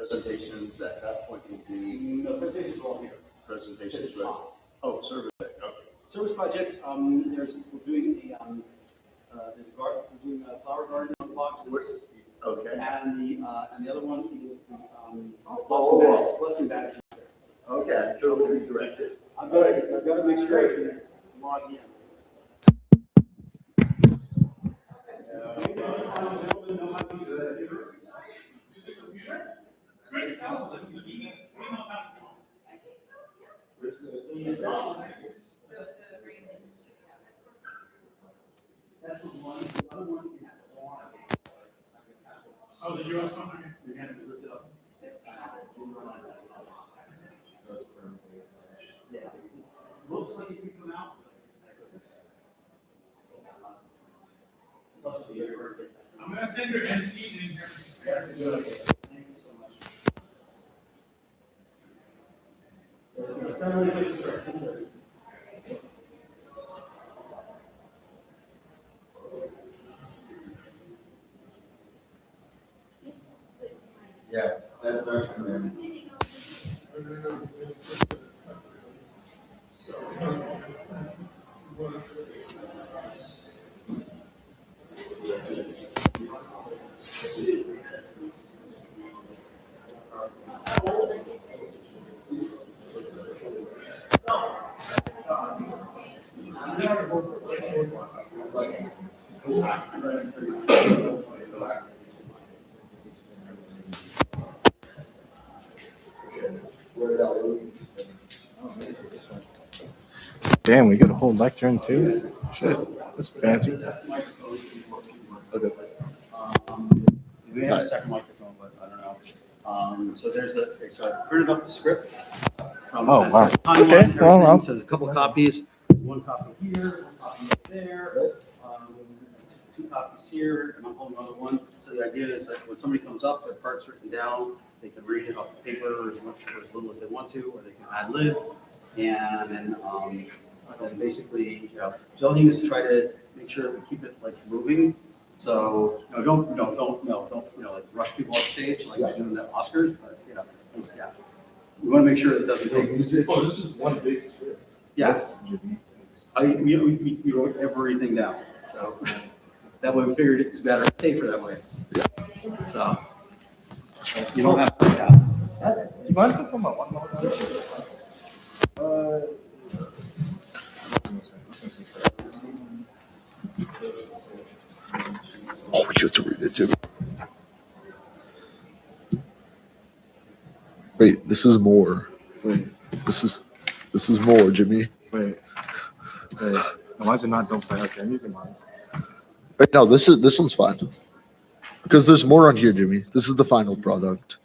presentations at that point will be No, presentations are all here. presentations. It's fine. Oh, service. Okay. Service projects, we're doing we're doing a flower garden on the block. Okay. And the other one is Oh. blessing badge. Okay. Totally directed. I've got to make sure I can log in. That's the one. The other one is orange. Oh, the US company? You're going to lift it up. Yeah. Looks like it could come out. I'm gonna send your NC in here. Thank you so much. Assembly places are 10:30. Yeah, that's not from there. Damn, we got a whole lectern too. Shit, that's fancy. Okay. We have a second microphone, but I don't know. So so I printed up the script. Oh, wow. Timeline, Okay, everything. well, well. So there's a couple of copies. One copy here, one copy there, two copies here, and I'm holding another one. So the idea is that when somebody comes up, their part's written down, they can read it off the paper as much or as little as they want to, or they can ad lib. And then basically, the only thing is to try to make sure that we keep it like moving. So, don't, like rush people off stage like they do in the Oscars, but, yeah. We want to make sure it doesn't take. Oh, this is one big script. Yes. We wrote everything down, so that way we figured it's better, safer that way. So, you don't have to, Do you mind if I put my one more Oh, you have to read it, Jimmy. Wait, this is more. Wait, This is more, Jimmy. wait. Why is it not don't say? Okay, I'm using mine. Wait, no, this one's fine. Because there's more on here, Jimmy. This is the final product.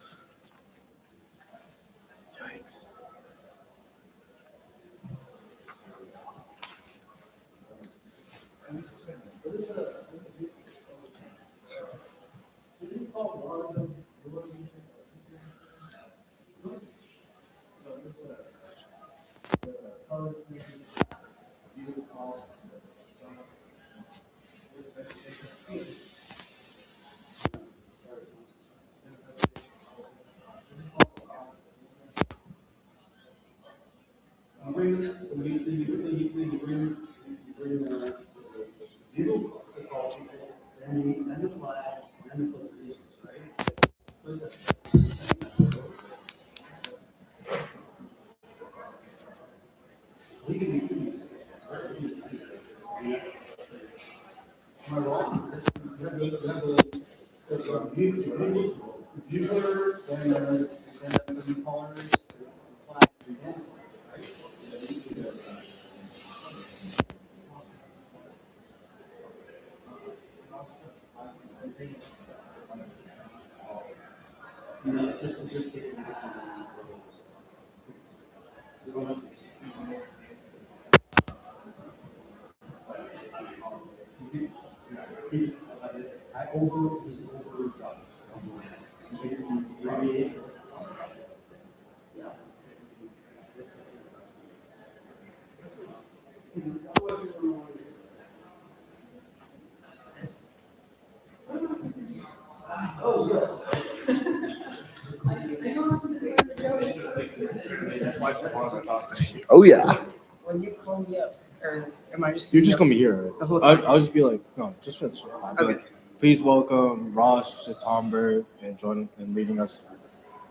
Oh yeah. When you call me up, or am I just? You're just gonna be here. The whole Right? time. I'll just be like, no, just for this. I'll be Okay. like, please welcome Ross Chitomber and joining and leading us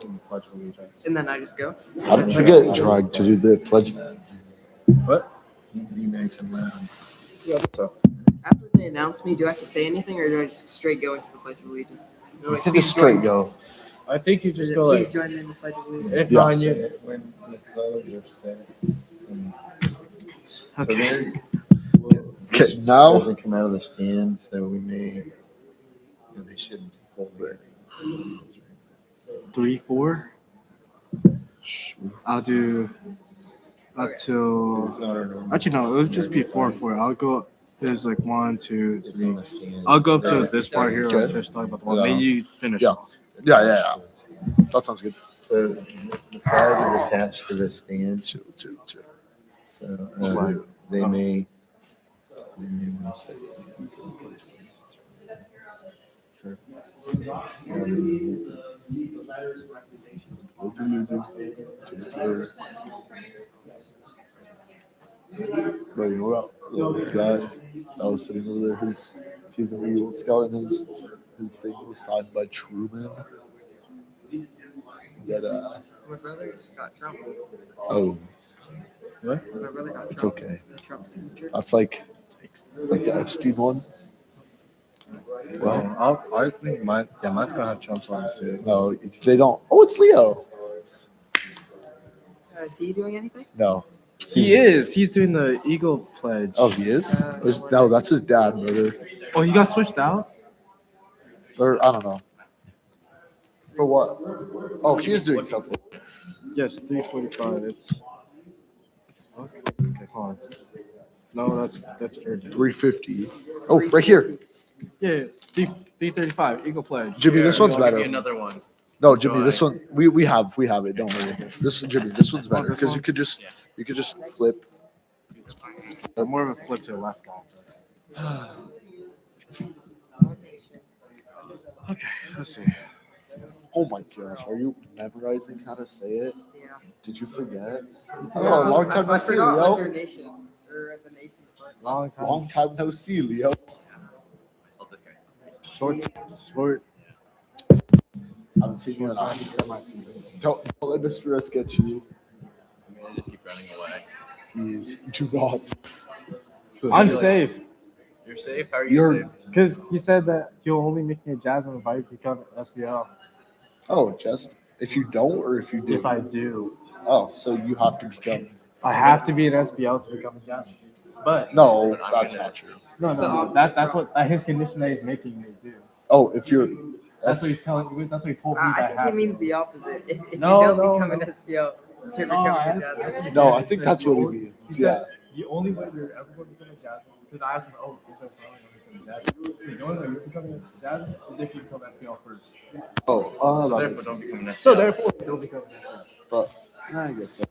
in the Pledge of Allegiance. And then I just go. How did you get dragged to do the pledge? What? Be nice and loud. Yeah, so. After they announce me, do I have to say anything, or do I just straight go into the Pledge of Allegiance? They're like, Hit the straight go. I think you Is just it, go please like, join me in the Pledge of Allegiance. if Yeah. not you, when the colors are set. Okay. Okay, now Doesn't come out of the stand, so we may, they shouldn't hold it. 3, 4. I'll do up Okay. till. It's not our normal. Actually, no, it would just be 4 and 4. I'll go. There's like 1, 2, It's 3. on the stand. I'll go up to Yeah. this part here. Okay. I'll finish talking about the one. Yeah. Maybe you finish. Yeah. Yeah. That sounds good. So the flag is attached to this stand, Chill. so Flag. they may want to say. Sure. Bro, you know what? The guy that was sitting over there, he's an Eagle Scout, and his thing was signed by Truman. That My brother just got Trump. oh, My brother got it's Trump. okay. The Trump signature. That's like the Epstein one. Well, I think mine's gonna have Trump's on it too. No, they don't. Oh, it's Leo. Is he doing anything? No. He is. He's doing the Eagle pledge. Oh, he is. No, that's his dad, brother. Oh, he got switched out. Or I don't know. For what? Oh, he is doing something. Yes, 3:45. It's. Okay, hold on. No, that's urgent. 350. Oh, right here. Yeah, 3:35. Eagle pledge. Jimmy, this one's better. Another one. No, Jimmy, this one we have it. Don't worry. This Jimmy, this one's better because you could just flip. More of a flip to the left now. Okay, let's see. Oh my gosh, are you memorizing how to say it? Yeah. Did you forget? Oh, long time no I see, forgot Leo. under nation or the nation. But Long time. Long time no see, Leo. Short. Haven't seen you in a while. Don't let Mr. S get you. I just keep running away. Please do not. I'm safe. You're safe? How are you You're safe? Because he said that he'll only make me a Jasmine if I become SBL. oh, Jess. If you don't, or if you do. If I do. Oh, so you have to become. I have to be an SBL to become a Jasmine. But No, that's not true. no. That's what his condition that he's making me do. Oh, if you're. That's what he's telling. That's what he told me. I that think I he have means to. the opposite. If No, you don't no, become an no. SPL, you're No, becoming a I Jasmine. No, I think that's what he means. He Yeah. says the only way you're ever going to become a Jasmine, because I asked him, oh, is there something to become a Jasmine? The only way you're becoming a Jasmine is if you become SPL first. Oh, So that therefore, makes don't become an So therefore, you'll become an SPL. But I guess so.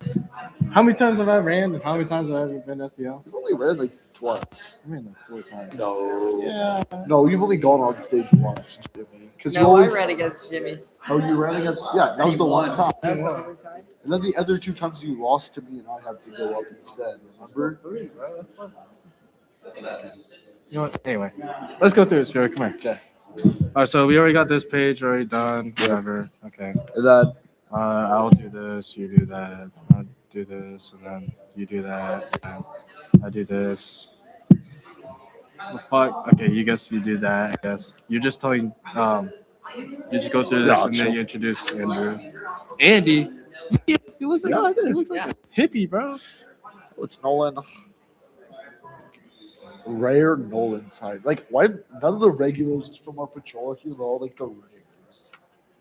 How many times have I ran and how many times have I ever been SPL? You've only read like twice. I ran like 4 times. No. Yeah. No, you've only gone on stage once, Jimmy. Because you No, always. I ran against Jimmy. Oh, you ran against. Yeah, that was the one time. That was the only time. And then the other 2 times you lost to me, and I had to go up instead. Remember? 3, bro. That's fun. You know what? Anyway, let's go through it, Joey. Come here. Okay. All right, so we already got this page already done. Whatever. Okay. And then I'll do this. You do that. I'll do this, and then you do that. And I do this. The fuck? Okay, you guess you do that. I guess you're just telling. You just go through this, and then you introduce Andrew. Andy. He looks like he looks like a hippie, bro. it's Nolan. Rare Nolan side. Like, why none of the regulars from our patrol are here? They're all like the regulars.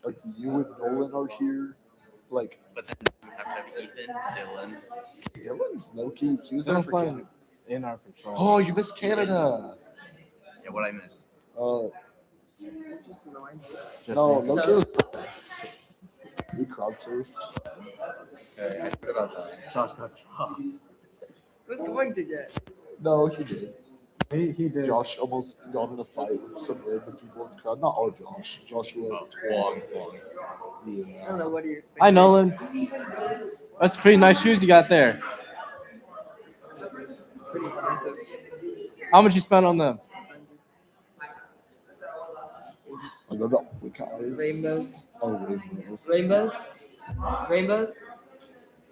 Like you and Nolan are here. Like But then you have to have Ethan, Dylan. Dylan's Loki. He was They're there for fun Canada. in our patrol. Oh, you missed Canada. Yeah, what I miss. Just annoying. Just No, me. Loki was. We crowd surfed. Okay, I forgot about that. Josh got chopped. Who's going to get? No, he did. He did. Josh almost got in a fight with some random people in the crowd. Not all Josh. Joshua. Long. I don't Yeah. know what he was thinking. Hi, Nolan. That's pretty nice shoes you got there. Pretty expensive. How much you spent on them? I love that. Guys. Rainbows. Oh, rainbows. Rainbows? Rainbows?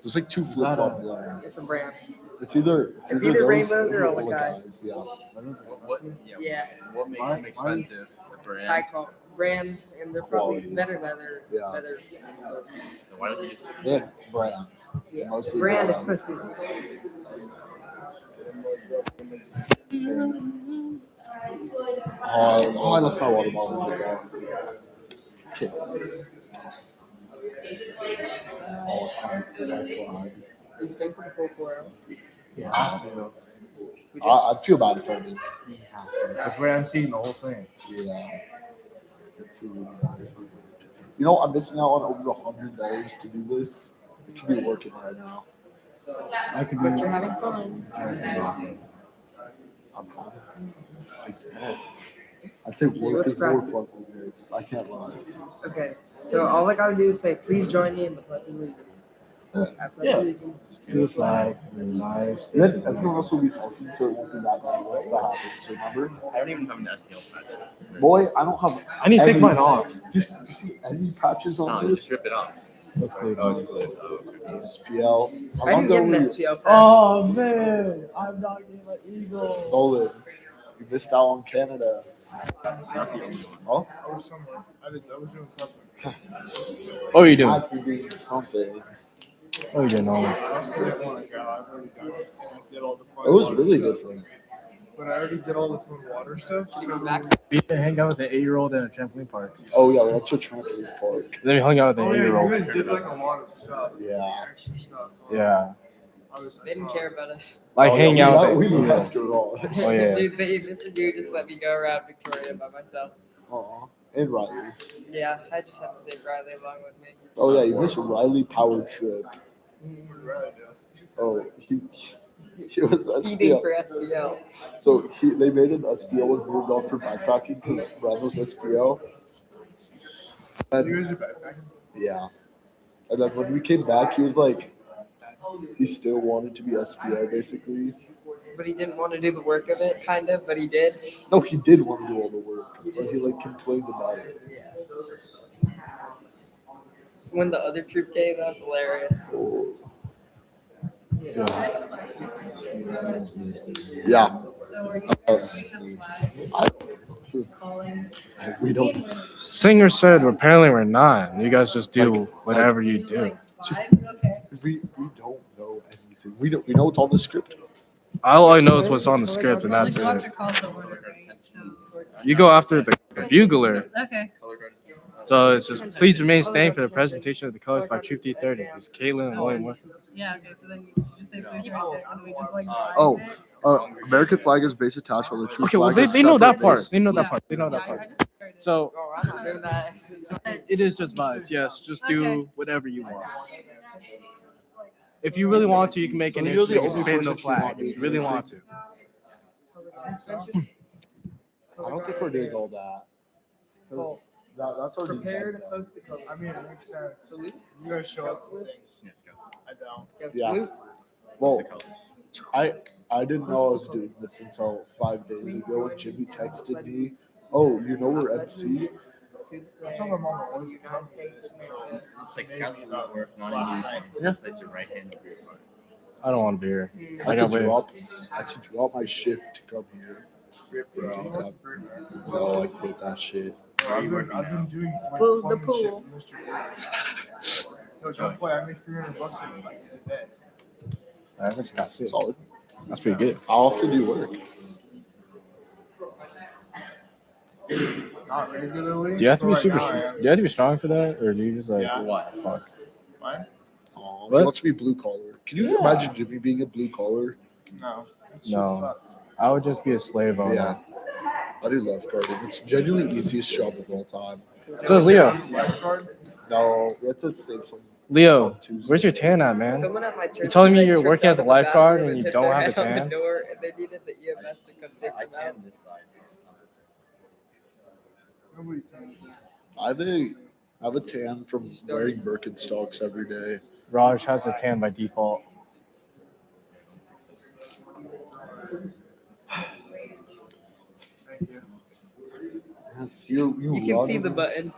There's like two flip flop brands. It's a brand. It's either either those rainbows or Ole Guys. Yeah. What? Yeah. What makes them expensive? The brand. High quality brand, and they're probably Quality. better leather. Yeah. Leather. So, So why don't you just? Yeah, brand. yeah. Mostly Brand is brands. supposed to Oh, I left my water bottle in the car. Okay. Oh, Are you staying for the full 4 hours? I'd feel bad if I did. That's where I'm seeing the whole thing. Yeah. You know, I'm missing out on over $100 to do this. I could be working right now. I could But you're having fun. I'd say work Let's is more practice. fun than this. I can't lie. Okay. So all I gotta do is say, please join me in the Pledge of Allegiance. I pledge Yeah. allegiance to the flag, the United States. And then everyone else will be talking, so it won't be that bad. What's that happens? Remember? I don't even have an SPL patch. Boy, I don't have. I need to take any- mine off. You see any patches No, on just this? strip it off. Let's go. Oh, it's blue. Oh, okay. SPL. I didn't get an SPL pass. Oh man, I'm not getting my eagle. Nolan, you missed out on Canada. Oh, I was somewhere. I was doing something. What are you doing? had to do something. What are you doing, Nolan? I still didn't want to go. I've already done it. I did all the fun It was water really stuff. different. But I already did all the fun water stuff. Can you So go back? We used to hang out with an 8-year-old in a trampoline park. Oh yeah, that's a trampoline park. Then we hung out with an Oh yeah, you 8-year-old. guys did like a lot of stuff. Yeah. Extra stuff. Yeah. I They didn't care about us. Like Oh, yeah, hang we out left- with We left it all. Oh, yeah. Dude, they literally just let me go around Victoria by myself. Aw. And Riley. Yeah, I just had to take Riley along with me. Oh yeah, you missed a Riley power trip. Right, yeah. Oh, he was Feeding SPL. for SPL. So they made an SPL and moved on for backpacking because Brad was SPL. You And guys are backpacking? yeah. And then when we came back, he was like, he still wanted to be SPL basically. But he didn't want to do the work of it, kind of, but he did. No, he did want to do all the work, He but just- he like complained about it. When the other troop came, that was hilarious. Yeah. So are you Us. raising flag? I, Calling. we don't. Singer said apparently we're not. You guys just do whatever you do. Flags? Okay. We don't know anything. We know it's on the script. All I know is what's on the script, and Well, that's the doctor it. calls the order, right? So, You go after the bugler. okay. So it's just please remain standing for the presentation of the colors by Troop D30. It's Caitlin and William. Yeah, okay. So then you just say please remain standing. Do we just like rise Oh. it? American flag is base attached on the true Okay, well flag. they is know that separate part. base. They know that Yeah. part. They know that Yeah, part. I just heard it. So Oh, I'm not doing that. it is just vibes. Yes, just do Okay. whatever you want. If you really want to, you can make So an you're the interesting only spin the person who flag. want If you really want to. I don't think we're doing all that. Well, That's already prepare to done. post the colors. I mean, it makes sense. Salute. You guys show up to things. I don't. Scout Yeah. salute. Well, I didn't know I was doing this until 5 days ago when Jimmy texted me. Oh, you know we're MC? I told my mom I wasn't coming. It's like scouts not work, not in Yeah. Place your right hand over your heart. I don't want to be here. I I had got to wait. drop my shift to come here. No, I quit that shit. I've been doing like Pool, the plumbing shit pool. for Mr. Woods. No, don't play. I make $300 a day. That's it. Solid. That's pretty good. I'll have to do work. Not regularly. Do you have to be but super? right now I am. Do you have to be strong for that, or do you just like Yeah. What? fuck? Why? Oh, What? he wants to be blue collar. Can you imagine Jimmy being a blue collar? No. It just No. sucks. I would just be a slave owner. Yeah. I do love guarding. It's genuinely the easiest job of all time. So is Leo. Lifeguard? No, we have to save some. Leo, Tuesday. where's your tan at, man? Someone at my church. You're telling me today you're tripped working out as a of the lifeguard bathroom and you hit don't their have a head on tan? the door, and they needed the EMS to come take I them out. tan this side. Nobody tans that. I have a tan from wearing Birkenstocks every day. Raj has a tan by default. Thank you. Yes, you You can see the button.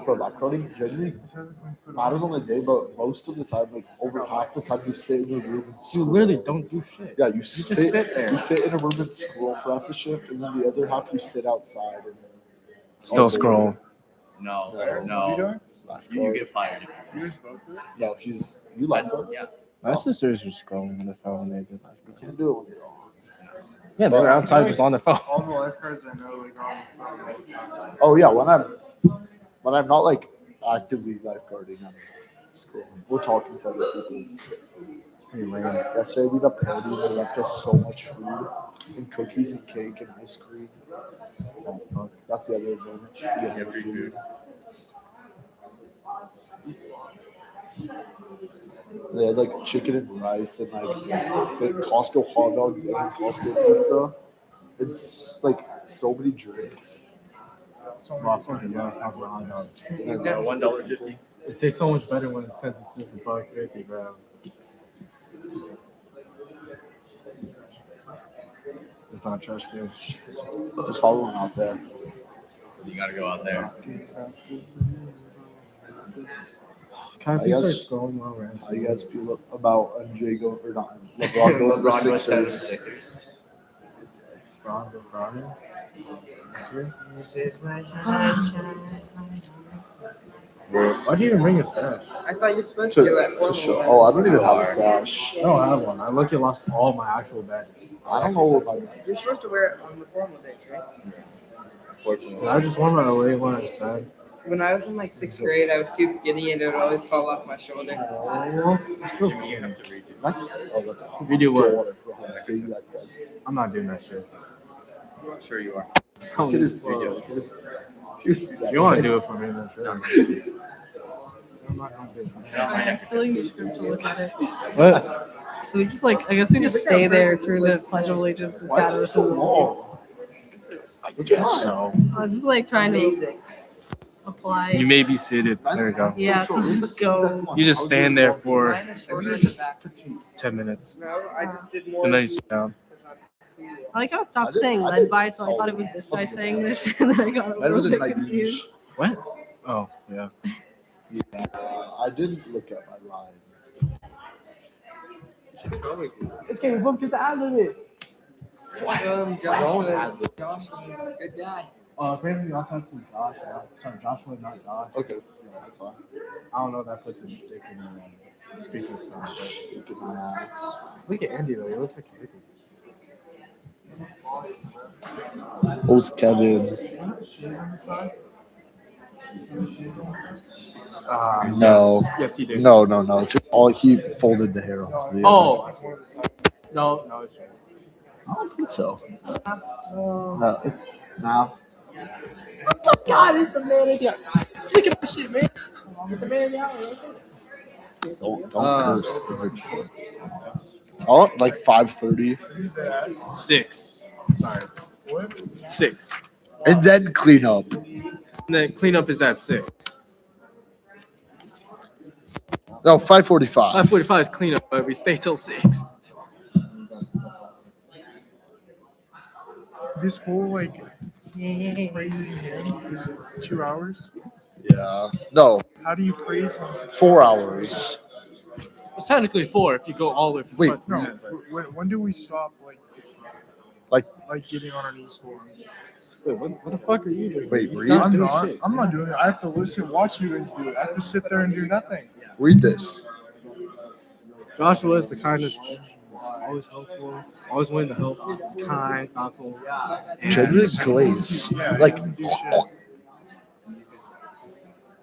Bro, lap coding genuinely This hasn't been put matters on. on the day, but most of the time, like over half the time, you sit in a room and You scroll. literally don't do shit. Yeah, you just sit. sit there. You sit in a room and scroll for half the shift, and then the other half you sit outside and Still scroll. No, No. no. laugh. You get fired. You guys both do it? No, you like that. Yeah. My sisters were scrolling on their phone. They did You that. can't do it when you're on. Yeah, they were outside just on their phone. All the lifeguards I know like are on the phone. Oh yeah, when I'm not like actively lifeguarding, I'm scrolling. We're talking to other people. It's pretty lame. Yesterday we got party and they left us so much food and cookies and cake and ice cream. Oh, fuck. That's the other advantage. You get Yeah, more free food. They had like chicken and rice and like the Costco hot dogs and Costco pizza. It's like so many drinks. So many fucking- $1.50. It tastes so much better when it says it's just $1.50, bro. It's not trash good. There's probably one out there. You gotta go out there. Kind I of people are guess- scrolling while we're How you guys feel about MJ going or not LeBron going to LeBron goes Sixers? 76ers. Why do you even bring a sash? I thought you're supposed To, to at to formal show. events. Oh, I don't even have a sash. I don't have one. I look at lost all my actual badges. I don't know what my You're supposed to wear it on the formal days, right? Fortunately. I just wore my away one instead. When I was in like 6th grade, I was too skinny and it would always fall off my shoulder. Jimmy, you have to read it. Oh, that's awesome. Redo what? How big that was. I'm not doing that shit. I'm sure you are. Look at his video. Look at his- seriously, that If you want to guy. do it for me, then sure. I'm not gonna do it. I feel like you just have to look at it. What? So we just like, I guess we just stay there through the Pledge of Allegiance and scatter to the wall. So I was just like trying to apply. you may be seated. There you go. Yeah, so just go. You just stand there for Mine is shorter in the back. 10 minutes. No, I just did more. And then of you sit these down. 'cause I'm- I like how it I stopped did- saying I led did by, so I thought it was solid. this guy saying this, and then I got a Better little than bit my confused. What? Oh, yeah. Yeah, I didn't look at my lines. Okay, we'll get the ad of it. Josh Don't was a good guy. Apparently we also have some Josh. Sorry, Joshua, not Josh. Okay, yeah, that's fine. I don't know if that puts a stick in the speaking stuff. Look at my ass. Look at Andy though. He looks like a hippie. Who's Kevin? No. Yes, he did. No. Just all he folded the hair off. The Oh. No, it's I don't think so. No, it's now. God, it's the man in the Look at this shit, man. It's the man in the alley. Don't curse. Oh, like 5:30, 6. Sorry. 6. and then clean up. And then cleanup is at 6. No, 5:45. 5:45 is cleanup, but we stay till 6. This whole like praising him is 2 hours. Yeah. No, How do you praise him? 4 hours. It's technically 4 if you go all the way from Wait, start to No, end. but- when do we stop like getting on our knees for him? Wait, what the fuck are you doing? Wait, You're read? not I'm doing not. shit. I'm not doing it. I have to listen, watch you guys do it. I have to sit there and do nothing. Read this. Joshua is the kindest, always helpful, always willing to help. He's kind, thoughtful. and- Genuine glaze. Yeah, Like, he doesn't do shit.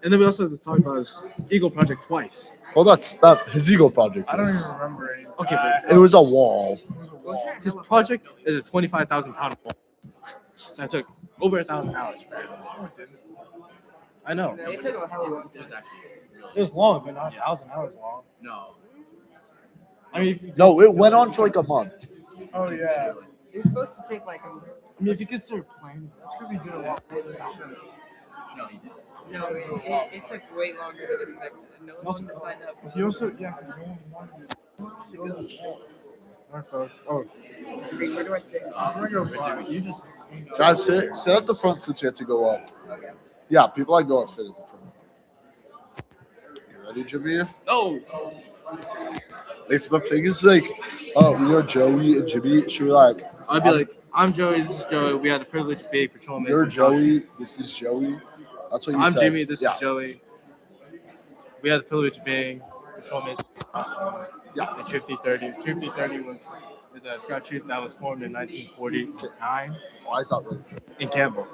And then we also have to talk about his Eagle project twice. well, that's that. His ego project. I don't is- even remember anything. Okay, It was a wall. It was a wall. His project is a 25,000 pound wall. That took over 1,000 hours. No, it didn't. I know. It took a hell of a It was actually really. It was long, but not 1,000 hours long. No. I mean, if you No, it went on for like a month. Oh yeah. It You're supposed to take like a. I mean, if he gets there playing, that's because he did a lot. No, he didn't. No, it took way longer than expected. And no one wanted to sign up. If he also, yeah, because no one wanted to go to the ball. Alright, folks. Oh, Wait, where do I sit? I'm gonna go far. You just. Guys, sit at the front since you have to go up. Okay. Yeah, people that go up sit at the front. You ready, Jimmy? Oh, If the thing is like, oh, we know Joey and Jimmy, should we like? I'd be like, I'm Joey. This is Joey. We had the privilege of being patrolmen. You're Joey. This is Joey. That's what you I'm said. Jimmy. This Yeah. is Joey. We had the privilege of being patrolmen. Yeah. In Troop D30. Troop D30 is a scout troop that was formed in 1949 Why is that relevant? in Campbell.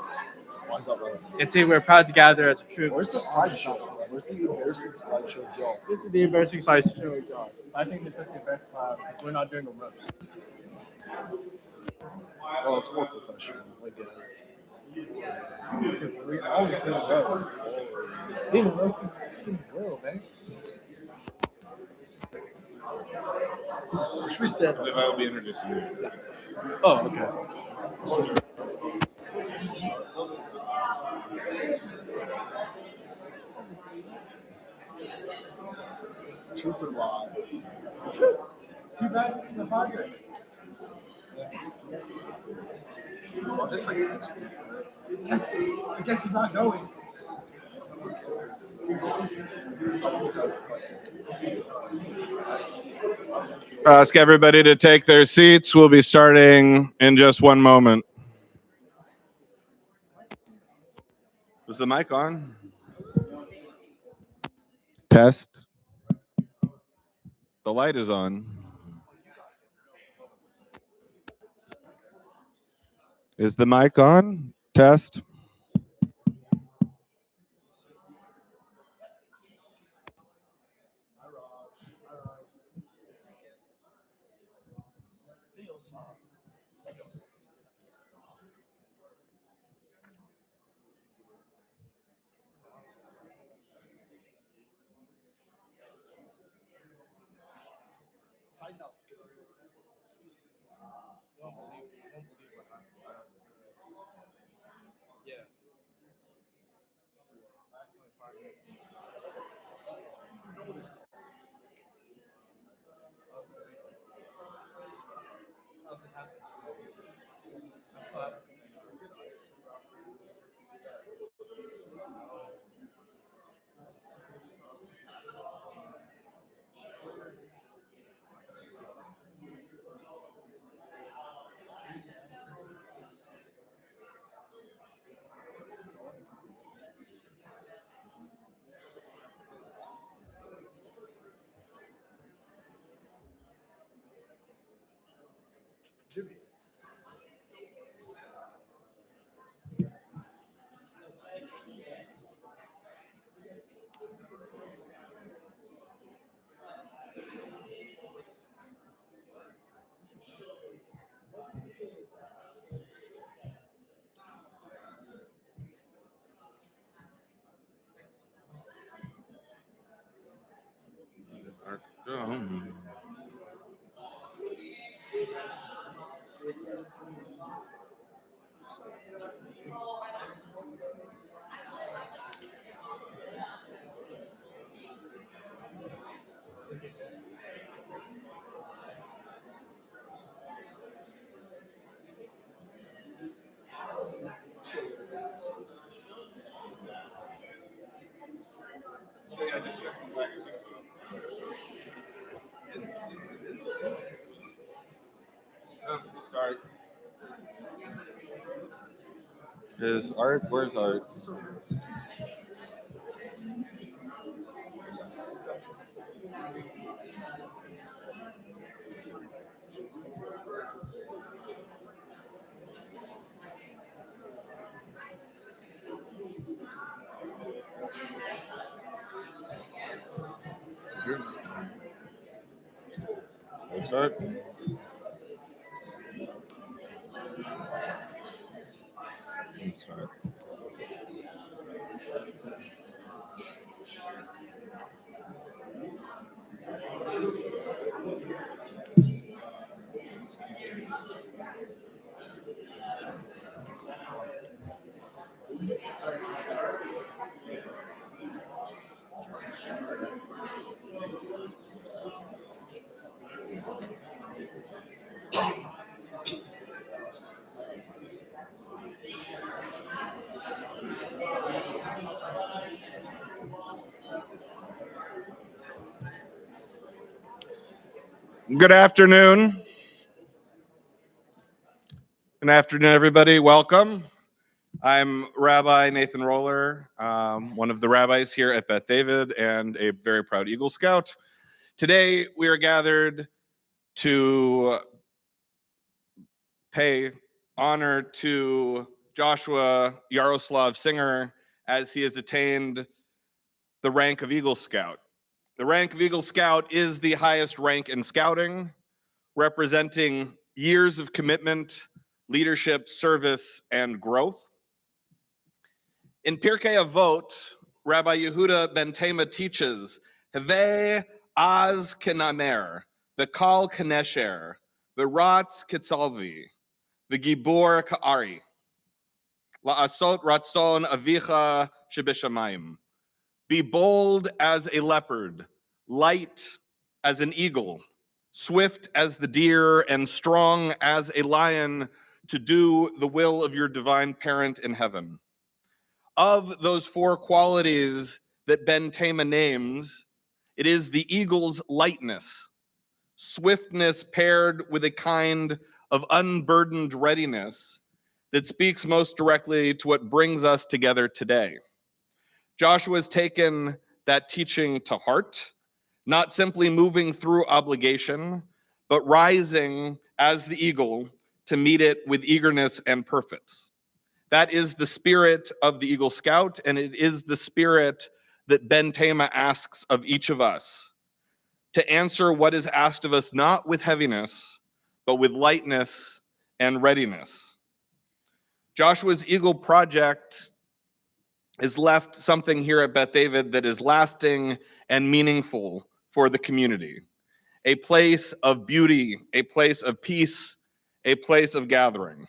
Why is that relevant? And see, we're proud to gather as a troop. Where's the slideshow? Where's the embarrassing slideshow, Joe? This is the embarrassing side show job. I think they took the best class. We're not doing a roast. Oh, it's more professional, I guess. We always do go. Even roasting will, man. Should we stand? I will be introducing you. Oh, okay. Truth or lie? Too bad the Padres. Well, just like I guess he's not going. Ask everybody to take their seats. We'll be starting in just one moment. Was the mic on? Test. The light is on. Is the mic on? Test. Start. Is Art? Where's Art? Start. Start. Good afternoon. Good afternoon, everybody. Welcome. I'm Rabbi Nathan Roller, one of the rabbis here at Beth David and a very proud Eagle Scout. Today, we are gathered to pay honor to Joshua Yaroslav Singer as he has attained the rank of Eagle Scout. The rank of Eagle Scout is the highest rank in scouting, representing years of commitment, leadership, service, and growth. In Pirkei Avot, Rabbi Yehuda Ben Tema teaches, Heve az kenamer, v'kal kenesher, v'ratz ketzalvi, v'gibor ka'ari, la'asot ratzon avicha shebeshamayim. Be bold as a leopard, light as an eagle, swift as the deer, and strong as a lion to do the will of your divine parent in heaven. Of those four qualities that Ben Tema names, it is the eagle's lightness, swiftness paired with a kind of unburdened readiness that speaks most directly to what brings us together today. Joshua has taken that teaching to heart, not simply moving through obligation, but rising as the eagle to meet it with eagerness and purpose. That is the spirit of the Eagle Scout, and it is the spirit that Ben Tema asks of each of us, to answer what is asked of us not with heaviness, but with lightness and readiness. Joshua's Eagle Project has left something here at Beth David that is lasting and meaningful for the community. A place of beauty, a place of peace, a place of gathering.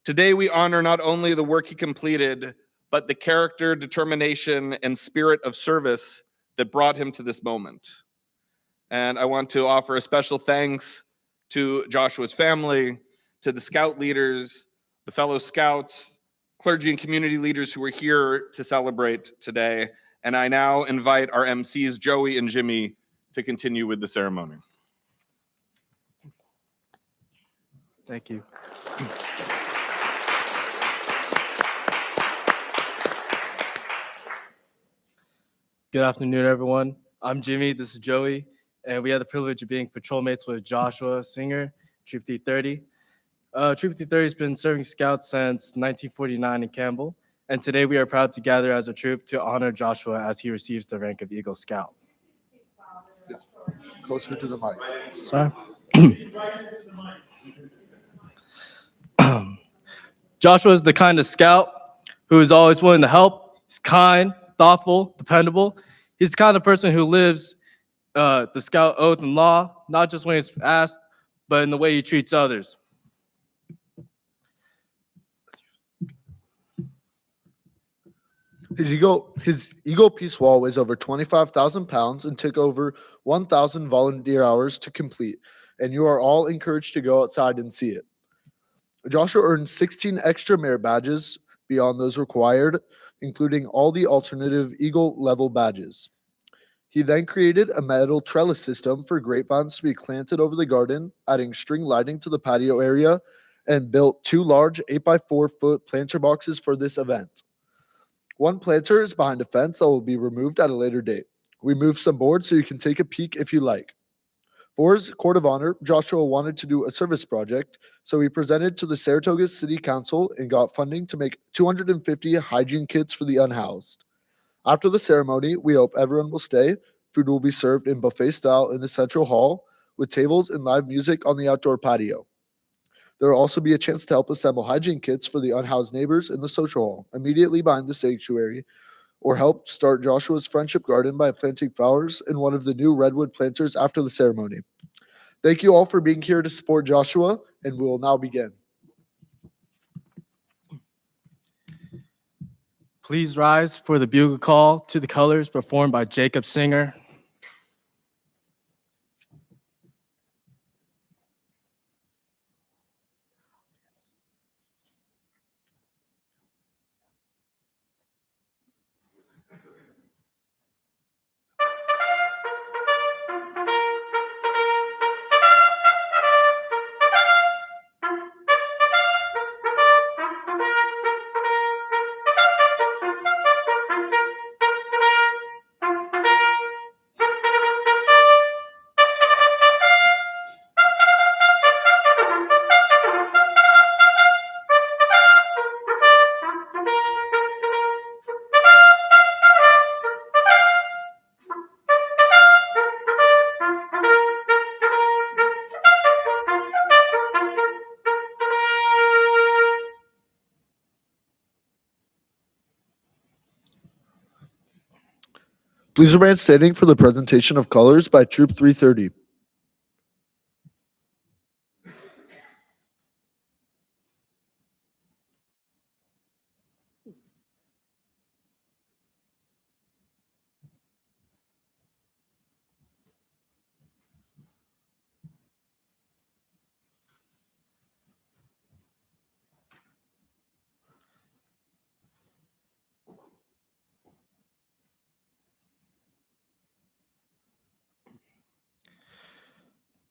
Today we honor not only the work he completed, but the character, determination, and spirit of service that brought him to this moment. And I want to offer a special thanks to Joshua's family, to the scout leaders, the fellow scouts, clergy and community leaders who are here to celebrate today. And I now invite our MCs, Joey and Jimmy, to continue with the ceremony. Thank you. Good afternoon, everyone. I'm Jimmy, this is Joey, and we had the privilege of being patrol mates with Joshua Singer, Troop 330. Troop 330 has been serving scouts since 1949 in Campbell, and today we are proud to gather as a troop to honor Joshua as he receives the rank of Eagle Scout. Closer to the mic. Sorry. Joshua is the kind of scout who is always willing to help. He's kind, thoughtful, dependable. He's the kind of person who lives the scout oath and law, not just when he's asked, but in the way he treats others. His Eagle Peace Wall weighs over 25,000 pounds and took over 1,000 volunteer hours to complete, and you are all encouraged to go outside and see it. Joshua earned 16 extra merit badges beyond those required, including all the alternative Eagle level badges. He then created a metal trellis system for grapevines to be planted over the garden, adding string lighting to the patio area, and built 2 large 8x4-foot planter boxes for this event. One planter is behind a fence that will be removed at a later date. We moved some boards so you can take a peek if you like. For his Court of Honor, Joshua wanted to do a service project, so he presented to the Saratoga City Council and got funding to make 250 hygiene kits for the unhoused. After the ceremony, we hope everyone will stay. Food will be served in buffet style in the central hall, with tables and live music on the outdoor patio. There will also be a chance to help assemble hygiene kits for the unhoused neighbors in the social hall, immediately behind the sanctuary, or help start Joshua's friendship garden by planting flowers in one of the new redwood planters after the ceremony. Thank you all for being here to support Joshua, and we will now begin. Please rise for the bugle call to the colors performed by Jacob Singer. Please remain standing for the presentation of colors by Troop 330.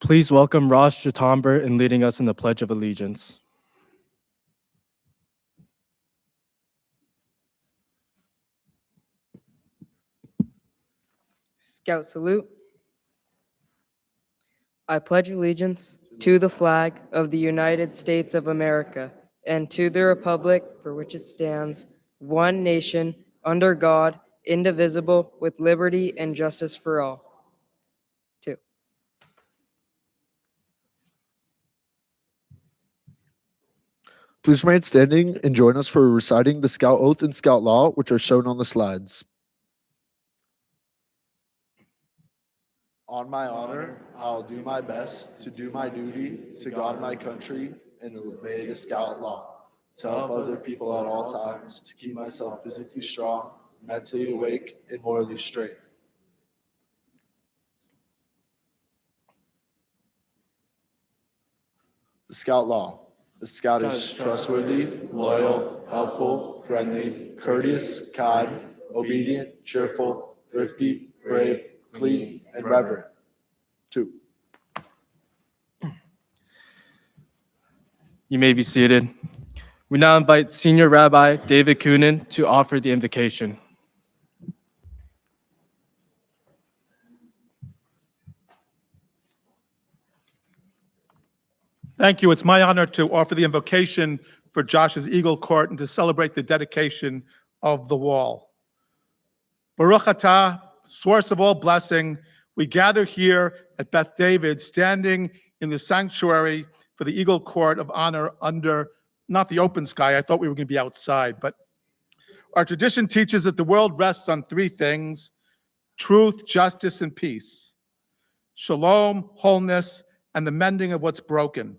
Please welcome Ross Jatomber in leading us in the Pledge of Allegiance. Scout salute. I pledge allegiance to the flag of the United States of America and to the republic for which it stands, one nation, under God, indivisible, with liberty and justice for all. Two. Please remain standing and join us for reciting the Scout Oath and Scout Law, which are shown on the slides. On my honor, I'll do my best to do my duty to God and my country and obey the Scout Law, to help other people at all times, to keep myself physically strong, mentally awake, and morally straight. The Scout Law. The Scout is trustworthy, loyal, helpful, friendly, courteous, kind, obedient, cheerful, thrifty, brave, clean, and reverent. 2. You may be seated. We now invite Senior Rabbi David Kunin to offer the invocation. Thank you. It's my honor to offer the invocation for Josh's Eagle Court and to celebrate the dedication of the wall. Baruch atah, source of all blessing, we gather here at Beth David, standing in the sanctuary for the Eagle Court of Honor under, not the open sky, I thought we were going to be outside, but our tradition teaches that the world rests on 3 things: truth, justice, and peace. Shalom, wholeness, and the mending of what's broken.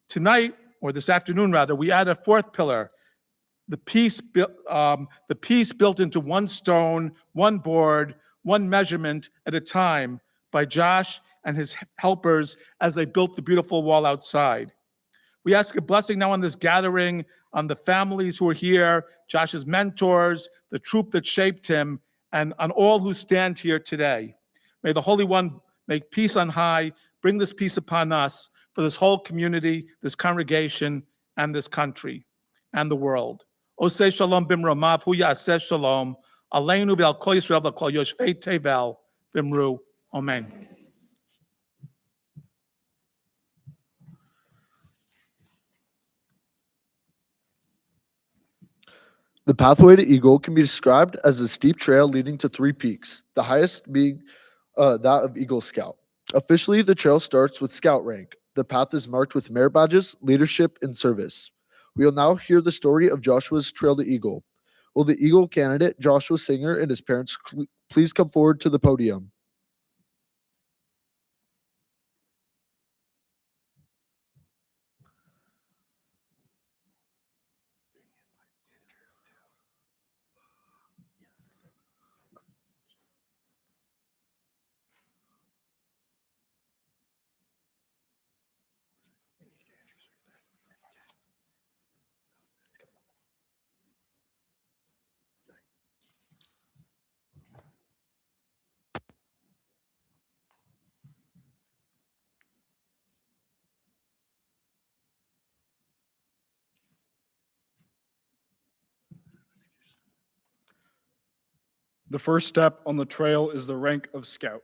Tonight, or this afternoon rather, we add a 4th pillar, the peace built into one stone, one board, one measurement at a time by Josh and his helpers as they built the beautiful wall outside. We ask a blessing now on this gathering, on the families who are here, Josh's mentors, the troop that shaped him, and on all who stand here today. May the Holy One make peace on high, bring this peace upon us, for this whole community, this congregation, and this country, and the world. Oseh shalom bimromav, hu yaseh shalom, aleinu ve'al kol Yisrael ve'al yoshvei tevel, bimru, amen. The pathway to Eagle can be described as a steep trail leading to 3 peaks, the highest being that of Eagle Scout. Officially, the trail starts with Scout rank. The path is marked with merit badges, leadership, and service. We will now hear the story of Joshua's Trail to Eagle. Will the Eagle candidate, Joshua Singer, and his parents please come forward to the podium? The first step on the trail is the rank of Scout.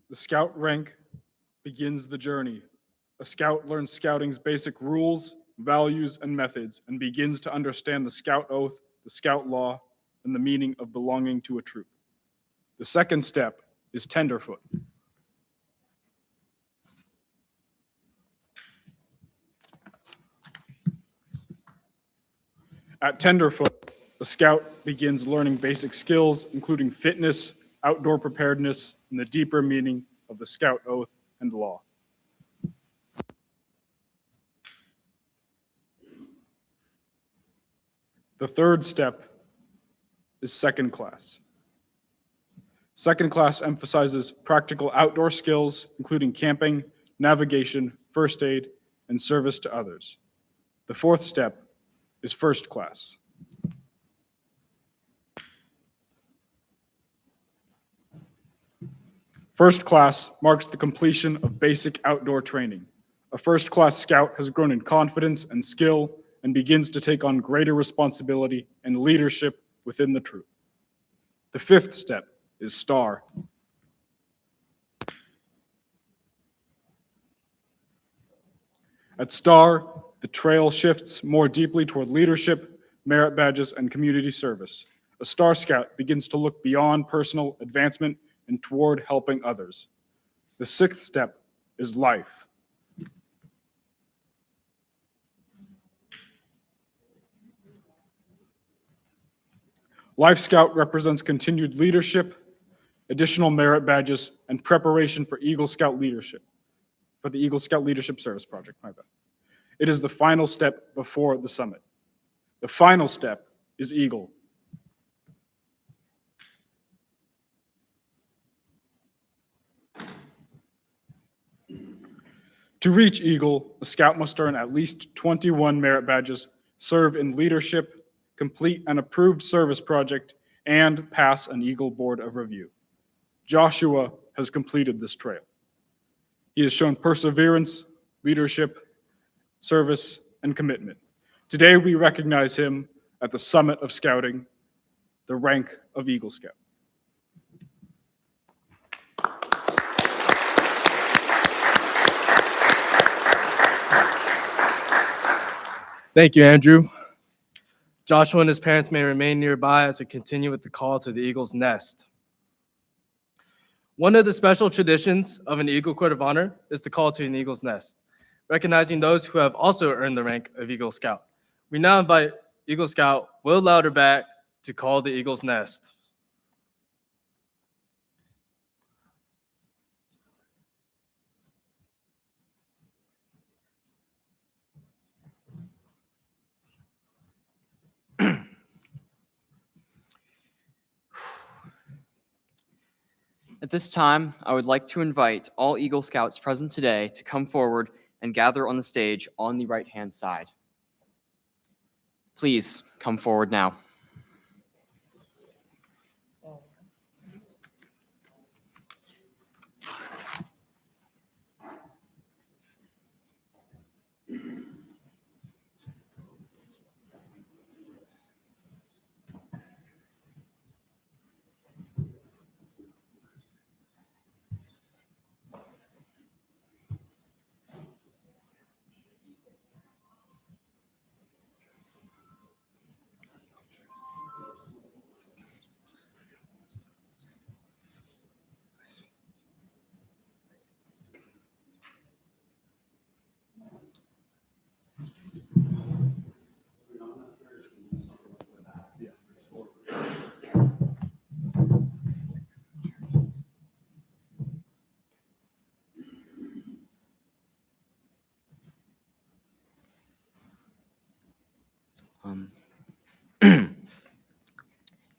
The Scout rank begins the journey. A Scout learns Scouting's basic rules, values, and methods, and begins to understand the Scout Oath, the Scout Law, and the meaning of belonging to a troop. The second step is Tenderfoot. At Tenderfoot, the Scout begins learning basic skills, including fitness, outdoor preparedness, and the deeper meaning of the Scout Oath and Law. The third step is Second Class. Second Class emphasizes practical outdoor skills, including camping, navigation, first aid, and service to others. The fourth step is First Class. First Class marks the completion of basic outdoor training. A First Class Scout has grown in confidence and skill and begins to take on greater responsibility and leadership within the troop. The fifth step is Star. At Star, the trail shifts more deeply toward leadership, merit badges, and community service. A Star Scout begins to look beyond personal advancement and toward helping others. The sixth step is Life. Life Scout represents continued leadership, additional merit badges, and preparation for Eagle Scout leadership, for the Eagle Scout Leadership Service Project, my bad. It is the final step before the summit. The final step is Eagle. To reach Eagle, a Scout must earn at least 21 merit badges, serve in leadership, complete an approved service project, and pass an Eagle Board of Review. Joshua has completed this trail. He has shown perseverance, leadership, service, and commitment. Today, we recognize him at the summit of Scouting, the rank of Eagle Scout. Thank you, Andrew. Joshua and his parents may remain nearby as we continue with the call to the Eagle's Nest. One of the special traditions of an Eagle Court of Honor is the call to an Eagle's Nest, recognizing those who have also earned the rank of Eagle Scout. We now invite Eagle Scout Will Louderback to call the Eagle's Nest. At this time, I would like to invite all Eagle Scouts present today to come forward and gather on the stage on the right-hand side. Please come forward now.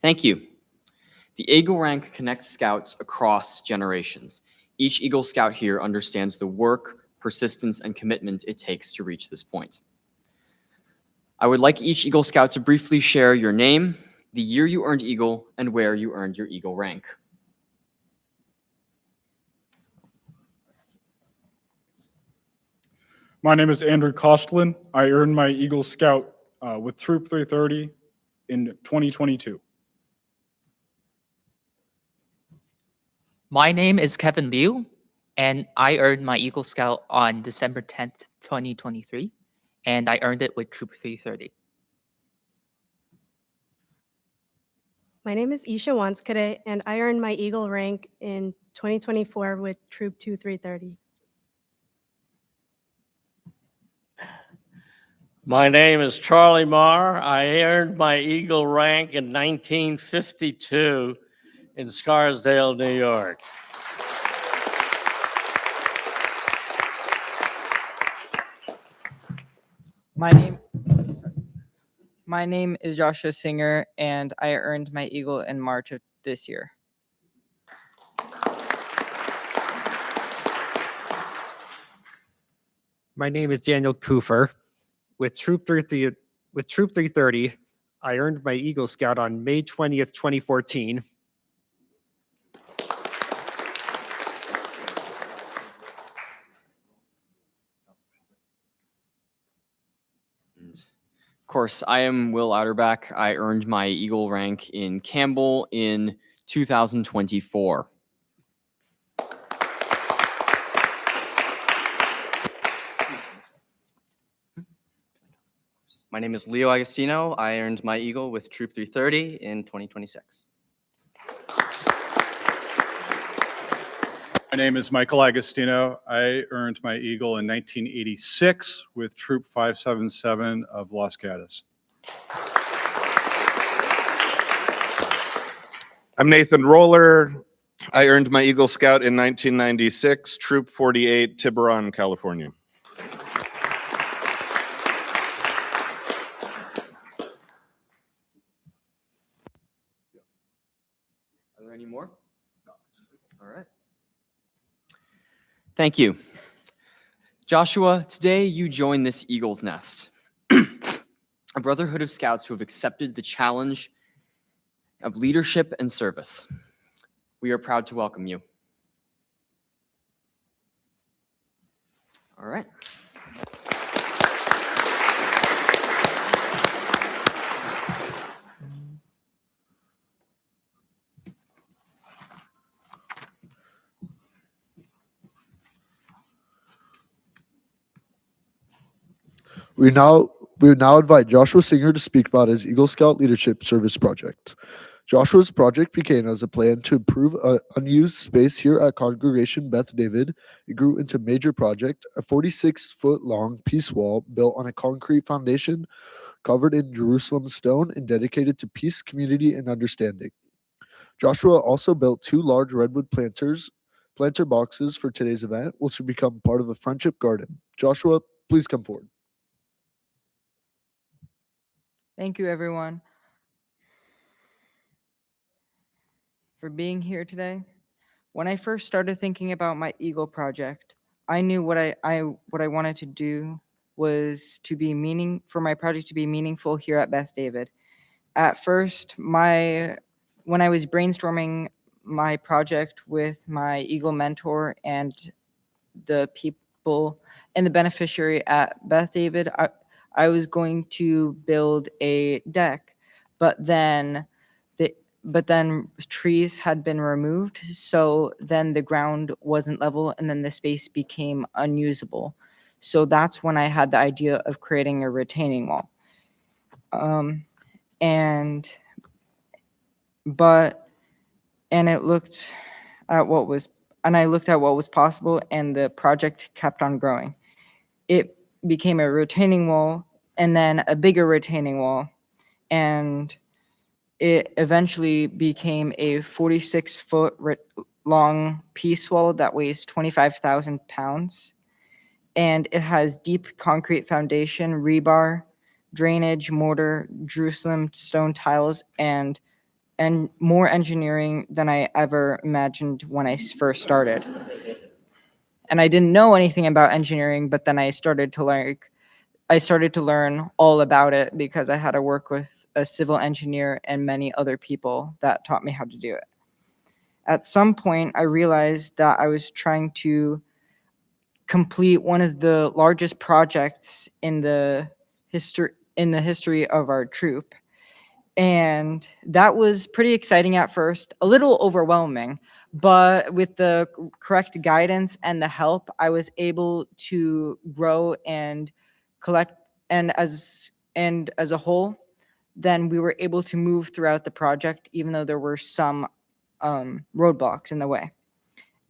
Thank you. The Eagle Rank connects Scouts across generations. Each Eagle Scout here understands the work, persistence, and commitment it takes to reach this point. I would like each Eagle Scout to briefly share your name, the year you earned Eagle, and where you earned your Eagle rank. My name is Andrew Kostlin. I earned my Eagle Scout with Troop 330 in 2022. My name is Kevin Liu, and I earned my Eagle Scout on December 10th, 2023, and I earned it with Troop 330. My name is Isha Wanskade, and I earned my Eagle rank in 2024 with Troop 2330. My name is Charlie Marr. I earned my Eagle rank in 1952 in Scarsdale, New York. My name is Joshua Singer, and I earned my Eagle in March of this year. My name is Daniel Kufer. With Troop 330, I earned my Eagle Scout on May 20th, 2014. Of course, I am Will Outerback. I earned my Eagle rank in Campbell in 2024. My name is Leo Agostino. I earned my Eagle with Troop 330 in 2026. My name is Michael Agostino. I earned my Eagle in 1986 with Troop 577 of Los Gatos. I'm Nathan Roller. I earned my Eagle Scout in 1996, Troop 48, Tiburon, California. Are there any more? All right. Thank you. Joshua, today you join this Eagle's Nest, a brotherhood of scouts who have accepted the challenge of leadership and service. We are proud to welcome you. All right. We now invite Joshua Singer to speak about his Eagle Scout Leadership Service Project. Joshua's project began as a plan to improve unused space here at Congregation Beth David. It grew into a major project, a 46-foot-long peace wall built on a concrete foundation covered in Jerusalem stone and dedicated to peace, community, and understanding. Joshua also built 2 large redwood planter boxes for today's event, which will become part of a friendship garden. Joshua, please come forward. Thank you, everyone, for being here today. When I first started thinking about my Eagle project, I knew what I wanted to do was for my project to be meaningful here at Beth David. At first, when I was brainstorming my project with my Eagle mentor and the people and the beneficiary at Beth David, I was going to build a deck, but then trees had been removed, so then the ground wasn't level, and then the space became unusable. So that's when I had the idea of creating a retaining wall. I looked at what was possible, and the project kept on growing. It became a retaining wall, and then a bigger retaining wall, and it eventually became a 46-foot long peace wall that weighs 25,000 pounds, and it has deep concrete foundation, rebar, drainage, mortar, Jerusalem stone tiles, and more engineering than I ever imagined when I first started. And I didn't know anything about engineering, but then I started to learn all about it because I had to work with a civil engineer and many other people that taught me how to do it. At some point, I realized that I was trying to complete one of the largest projects in the history of our troop. And that was pretty exciting at first, a little overwhelming, but with the correct guidance and the help, I was able to grow and collect, and as a whole, then we were able to move throughout the project, even though there were some roadblocks in the way.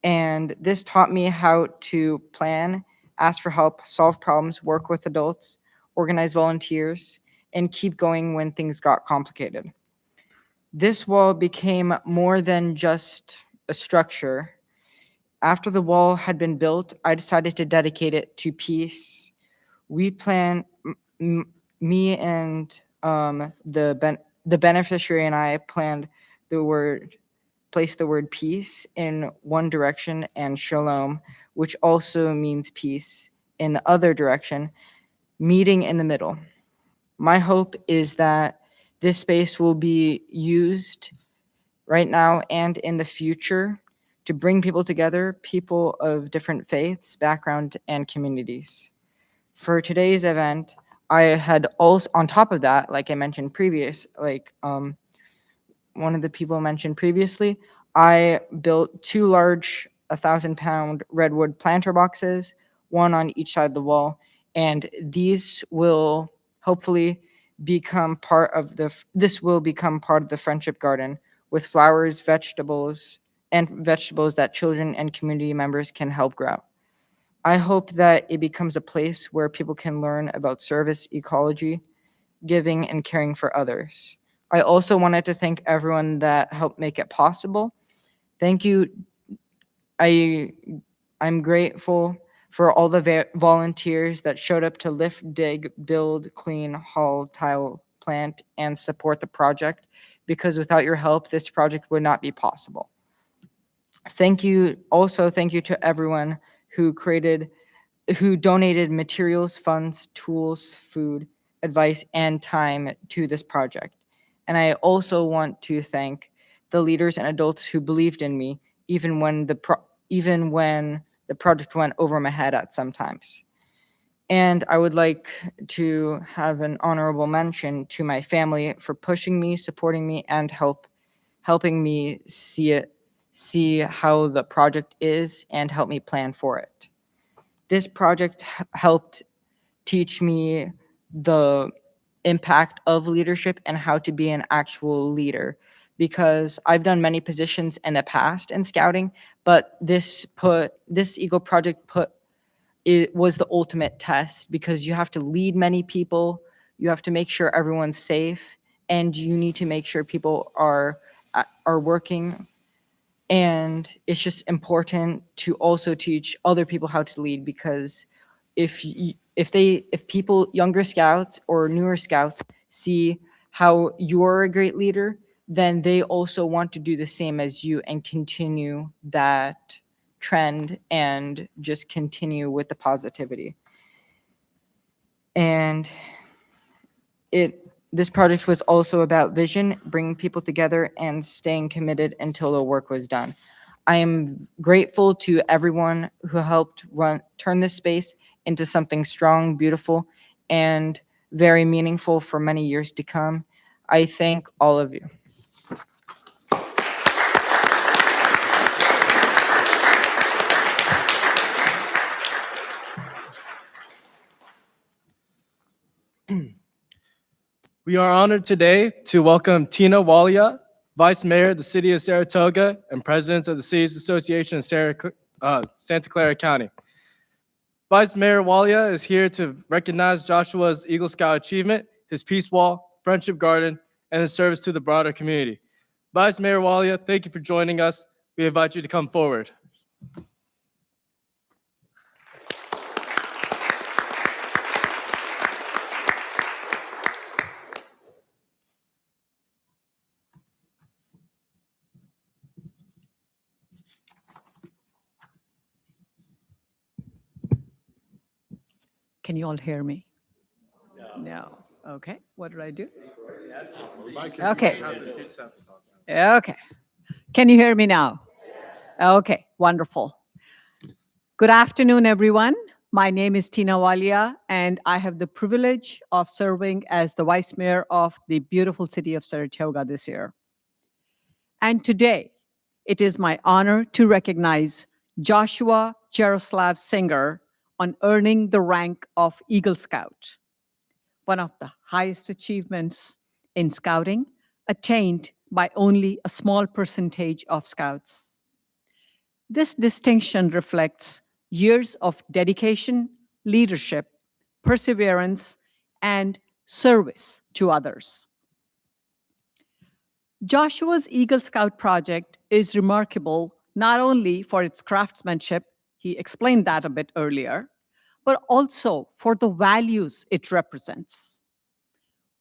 And this taught me how to plan, ask for help, solve problems, work with adults, organize volunteers, and keep going when things got complicated. This wall became more than just a structure. After the wall had been built, I decided to dedicate it to peace. We planned, me and the beneficiary and I planned place the word peace in one direction and shalom, which also means peace, in the other direction, meeting in the middle. My hope is that this space will be used right now and in the future to bring people together, people of different faiths, background, and communities. For today's event, I had also, on top of that, like I mentioned previous, one of the people mentioned previously, I built 2 large 1,000-pound redwood planter boxes, one on each side of the wall, and these will hopefully become part of the friendship garden with flowers, vegetables that children and community members can help grow. I hope that it becomes a place where people can learn about service, ecology, giving, and caring for others. I also wanted to thank everyone that helped make it possible. Thank you. I'm grateful for all the volunteers that showed up to lift, dig, build, clean, haul, tile, plant, and support the project, because without your help, this project would not be possible. Thank you. Also, thank you to everyone who donated materials, funds, tools, food, advice, and time to this project. And I also want to thank the leaders and adults who believed in me, even when the project went over my head at some times. And I would like to have an honorable mention to my family for pushing me, supporting me, and helping me see how the project is and help me plan for it. This project helped teach me the impact of leadership and how to be an actual leader, because I've done many positions in the past in scouting, but this Eagle project was the ultimate test, because you have to lead many people, you have to make sure everyone's safe, and you need to make sure people are working. And it's just important to also teach other people how to lead, because if people, younger scouts or newer scouts, see how you're a great leader, then they also want to do the same as you and continue that trend and just continue with the positivity. And this project was also about vision, bringing people together, and staying committed until the work was done. I am grateful to everyone who helped turn this space into something strong, beautiful, and very meaningful for many years to come. I thank all of you. We are honored today to welcome Tina Walia, Vice Mayor of the City of Saratoga and President of the Cities Association of Santa Clara County. Vice Mayor Walia is here to recognize Joshua's Eagle Scout achievement, his Peace Wall, Friendship Garden, and his service to the broader community. Vice Mayor Walia, thank you for joining us. We invite you to come forward. Can you all hear me? No. Okay. What did I do? Okay. Okay. Can you hear me now? Okay. Wonderful. Good afternoon, everyone. My name is Tina Walia, and I have the privilege of serving as the Vice Mayor of the beautiful city of Saratoga this year. And today, it is my honor to recognize Joshua Jaroslav Singer on earning the rank of Eagle Scout, one of the highest achievements in scouting attained by only a small percentage of scouts. This distinction reflects years of dedication, leadership, perseverance, and service to others. Joshua's Eagle Scout project is remarkable not only for its craftsmanship, he explained that a bit earlier, but also for the values it represents.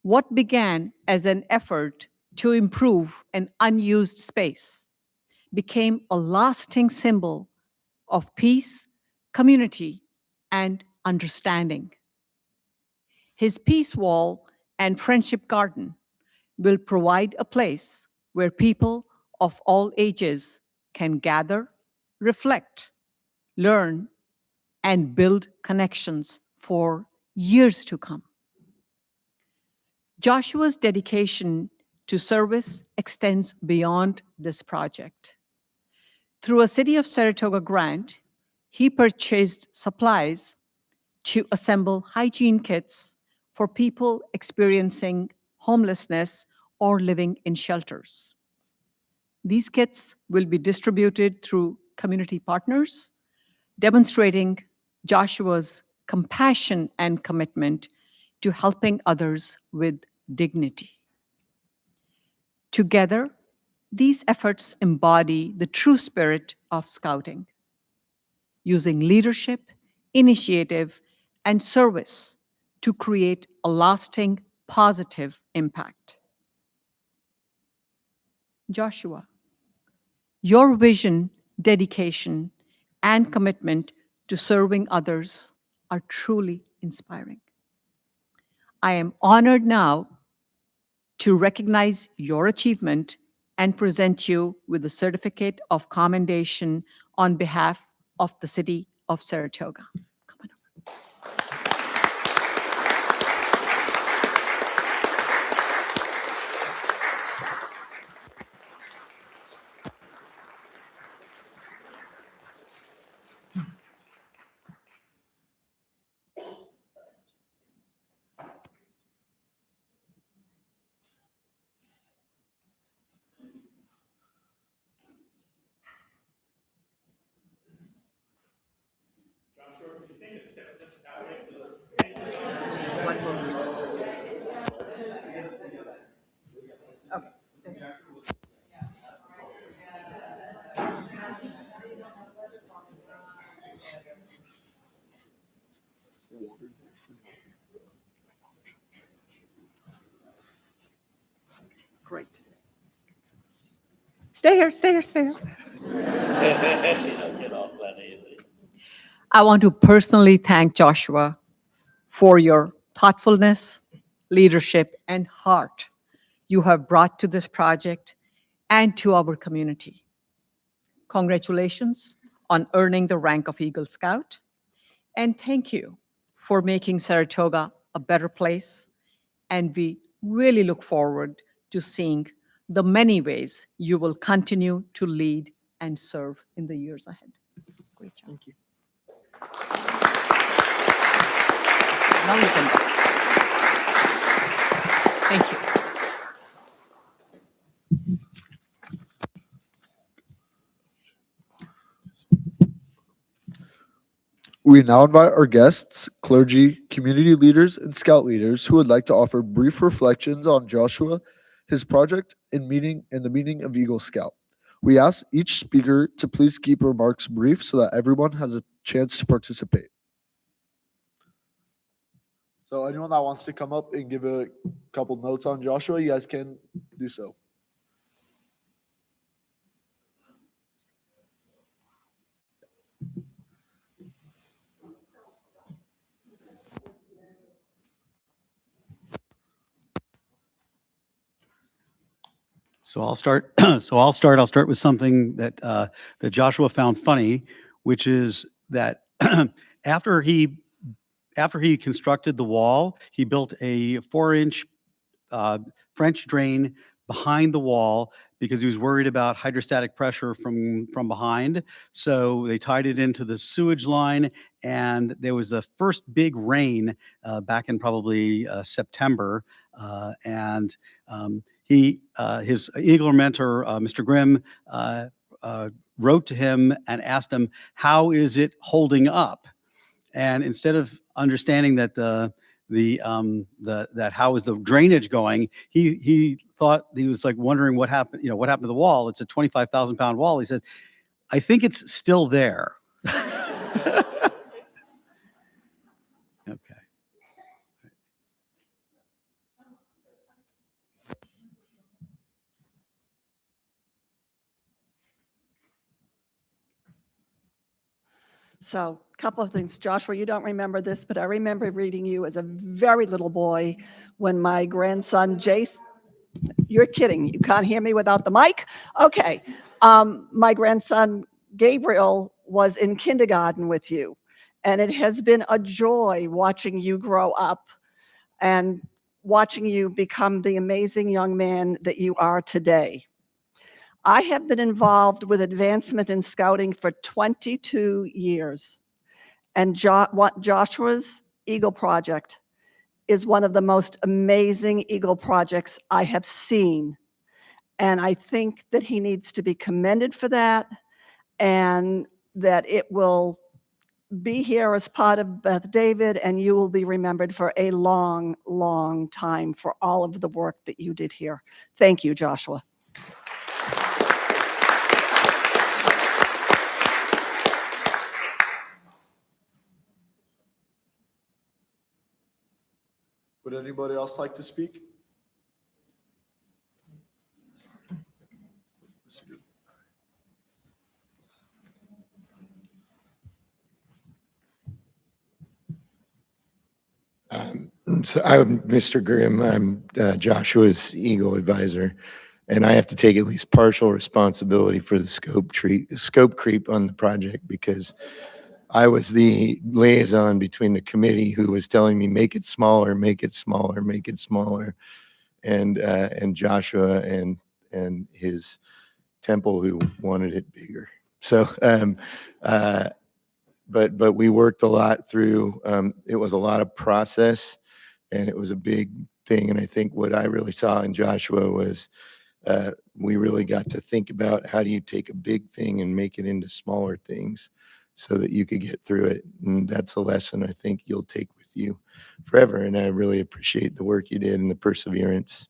What began as an effort to improve an unused space became a lasting symbol of peace, community, and understanding. His peace wall and friendship garden will provide a place where people of all ages can gather, reflect, learn, and build connections for years to come. Joshua's dedication to service extends beyond this project. Through a City of Saratoga grant, he purchased supplies to assemble hygiene kits for people experiencing homelessness or living in shelters. These kits will be distributed through community partners, demonstrating Joshua's compassion and commitment to helping others with dignity. Together, these efforts embody the true spirit of Scouting, using leadership, initiative, and service to create a lasting positive impact. Joshua, your vision, dedication, and commitment to serving others are truly inspiring. I am honored now to recognize your achievement and present you with a certificate of commendation on behalf of the City of Saratoga. Come on over. Great. Stay here, stay here, stay here. I want to personally thank Joshua for your thoughtfulness, leadership, and heart you have brought to this project and to our community. Congratulations on earning the rank of Eagle Scout, and thank you for making Saratoga a better place, and we really look forward to seeing the many ways you will continue to lead and serve in the years ahead. Great job. Thank you. Now you can go. Thank you. We now invite our guests, clergy, community leaders, and scout leaders who would like to offer brief reflections on Joshua, his project, and the meaning of Eagle Scout. We ask each speaker to please keep remarks brief so that everyone has a chance to participate. So anyone that wants to come up and give a couple notes on Joshua, you guys can do so. So I'll start. I'll start with something that that Joshua found funny, which is that after he constructed the wall, he built a 4-inch French drain behind the wall because he was worried about hydrostatic pressure from behind. So they tied it into the sewage line, and there was the first big rain back in probably September, and his Eagle mentor, Mr. Grimm, wrote to him and asked him, how is it holding up? And instead of understanding that that how is the drainage going, he thought, he was like wondering what happened, what happened to the wall. It's a 25,000 pound wall. He said, I think it's still there. Okay. So a couple of things. Joshua, you don't remember this, but I remember reading you as a very little boy when my grandson Jace, you're kidding. You can't hear me without the mic? Okay. My grandson Gabriel was in kindergarten with you, and it has been a joy watching you grow up and watching you become the amazing young man that you are today. I have been involved with advancement in scouting for 22 years, and Joshua's Eagle Project is one of the most amazing Eagle projects I have seen. And I think that he needs to be commended for that, and that it will be here as part of Beth David, and you will be remembered for a long, long time for all of the work that you did here. Thank you, Joshua. Would anybody else like to speak? So I'm Mr. Grimm. I'm Joshua's Eagle advisor, and I have to take at least partial responsibility for the scope creep on the project, because I was the liaison between the committee who was telling me, make it smaller, make it smaller, make it smaller, and Joshua and his temple who wanted it bigger. So, but we worked a lot through. It was a lot of process, and it was a big thing. And I think what I really saw in Joshua was we really got to think about how do you take a big thing and make it into smaller things, so that you could get through it. And that's a lesson I think you'll take with you forever. And I really appreciate the work you did and the perseverance.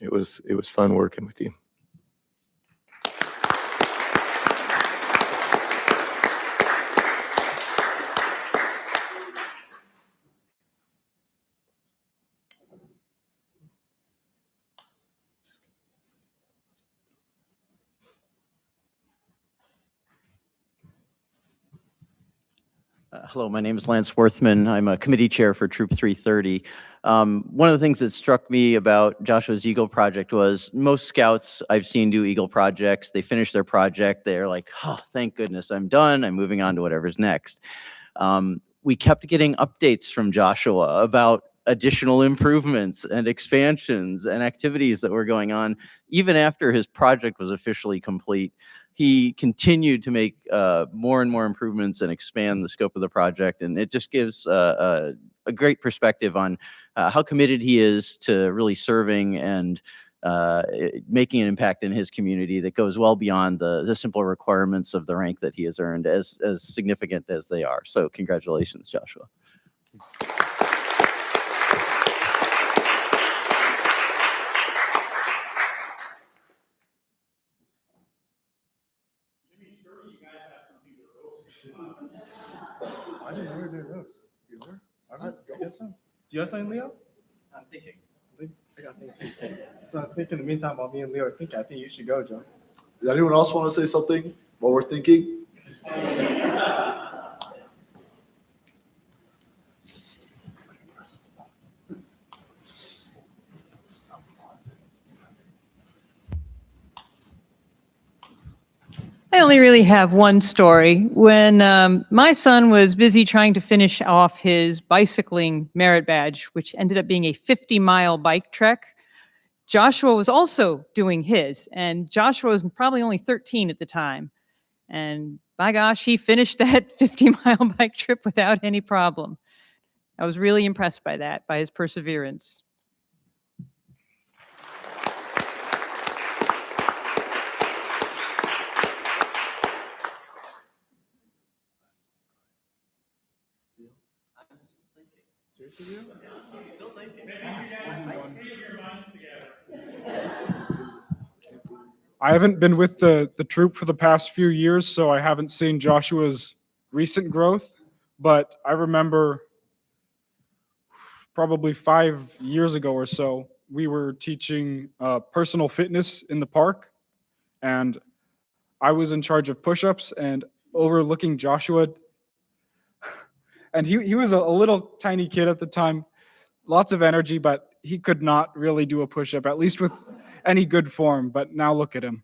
It was fun working with you. Hello, my name is Lance Worthman. I'm a committee chair for Troop 330. One of the things that struck me about Joshua's Eagle project was most scouts I've seen do Eagle projects, they finish their project, they're like, oh, thank goodness I'm done, I'm moving on to whatever's next. We kept getting updates from Joshua about additional improvements and expansions and activities that were going on. Even after his project was officially complete, he continued to make more and more improvements and expand the scope of the project. And it just gives a great perspective on how committed he is to really serving and making an impact in his community that goes well beyond the simple requirements of the rank that he has earned, as significant as they are. So congratulations, Joshua. I didn't know where they live. You were? I guess so. Do you have something, Leo? I'm thinking. I got things to say. So I think in the meantime, while me and Leo are thinking, I think you should go, Joe. Does anyone else want to say something while we're thinking? I only really have one story. When my son was busy trying to finish off his bicycling merit badge, which ended up being a 50-mile bike trek, Joshua was also doing his. And Joshua was probably only 13 at the time. And by gosh, he finished that 50-mile bike trip without any problem. I was really impressed by that, by his perseverance. I haven't been with the troop for the past few years, so I haven't seen Joshua's recent growth, but I remember probably 5 years ago or so, we were teaching personal fitness in the park, and I was in charge of push-ups and overlooking Joshua. And he was a little tiny kid at the time, lots of energy, but he could not really do a push-up, at least with any good form. But now look at him.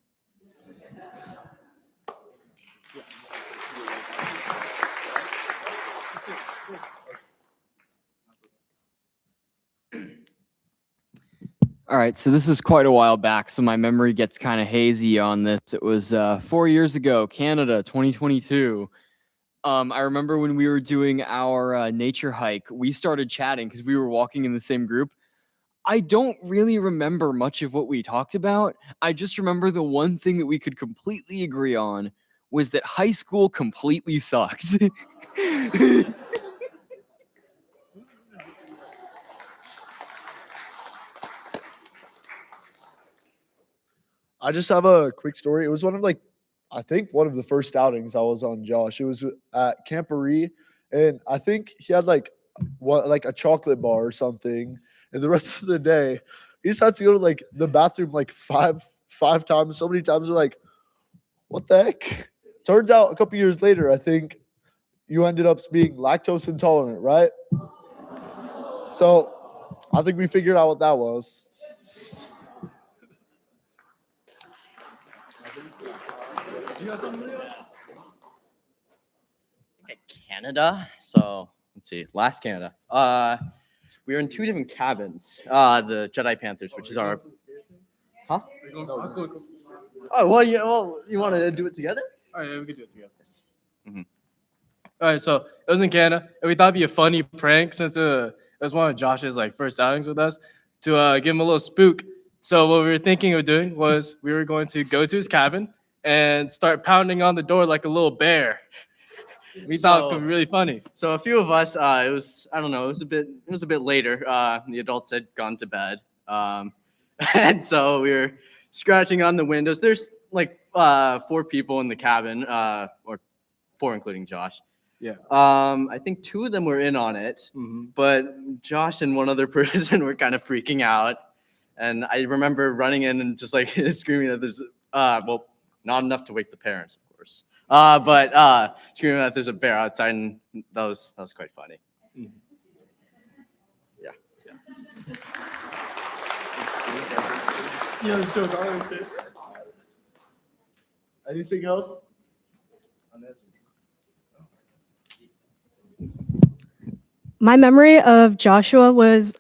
All right, so this is quite a while back, so my memory gets kind of hazy on this. It was 4 years ago, Canada, 2022. I remember when we were doing our nature hike, we started chatting because we were walking in the same group. I don't really remember much of what we talked about. I just remember the one thing that we could completely agree on was that high school completely sucks. I just have a quick story. It was one of I think one of the first outings I was on, Josh. It was at Camporee, and I think he had like a chocolate bar or something. And the rest of the day, he just had to go to the bathroom five times. So many times we're like, what the heck? Turns out a couple years later, I think you ended up being lactose intolerant, right? So I think we figured out what that was. Canada. So let's see, last Canada. We were in 2 different cabins. The Jedi Panthers, which is our. Huh? Oh well, you want to do it together? All right, we can do it together. All right, so it was in Canada, and we thought it'd be a funny prank since it was one of Josh's first outings with us to give him a little spook. So what we were thinking of doing was we were going to go to his cabin and start pounding on the door like a little bear. We thought it was gonna be really funny. So a few of us, it was a bit later. The adults had gone to bed, and so we were scratching on the windows. There's 4 people in the cabin, or 4 including Josh. Yeah. I think 2 of them were in on it, but Josh and one other person were kind of freaking out. And I remember running in and just screaming that there's not enough to wake the parents, of course. But screaming that there's a bear outside, and that was quite funny. Yeah. Anything else? My memory of Joshua was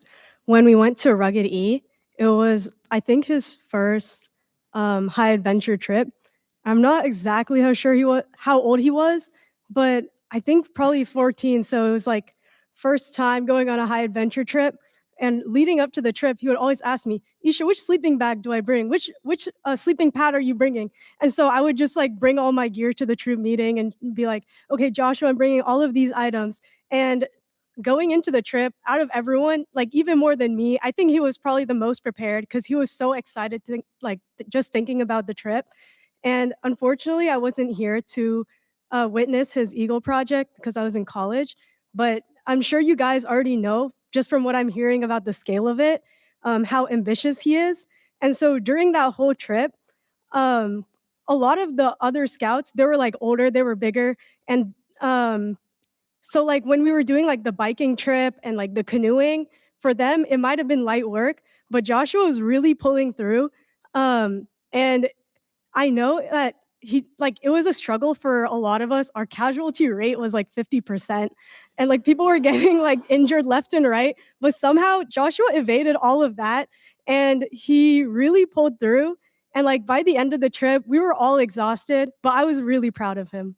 when we went to Rugged E. It was, I think, his first high adventure trip. I'm not exactly how old he was, but I think probably 14. So it was first time going on a high adventure trip. And leading up to the trip, he would always ask me, Isha, which sleeping bag do I bring? Which sleeping pad are you bringing? And so I would just bring all my gear to the troop meeting and be like, okay, Joshua, I'm bringing all of these items. And going into the trip, out of everyone, even more than me, I think he was probably the most prepared because he was so excited to just thinking about the trip. And unfortunately, I wasn't here to witness his Eagle project because I was in college. But I'm sure you guys already know, just from what I'm hearing about the scale of it, how ambitious he is. And so during that whole trip, a lot of the other scouts, they were older, they were bigger. And so when we were doing the biking trip and the canoeing, for them, it might have been light work, but Joshua was really pulling through. And I know that it was a struggle for a lot of us. Our casualty rate was like 50%, and like people were getting like injured left and right, but somehow Joshua evaded all of that, and he really pulled through. And like by the end of the trip, we were all exhausted, but I was really proud of him.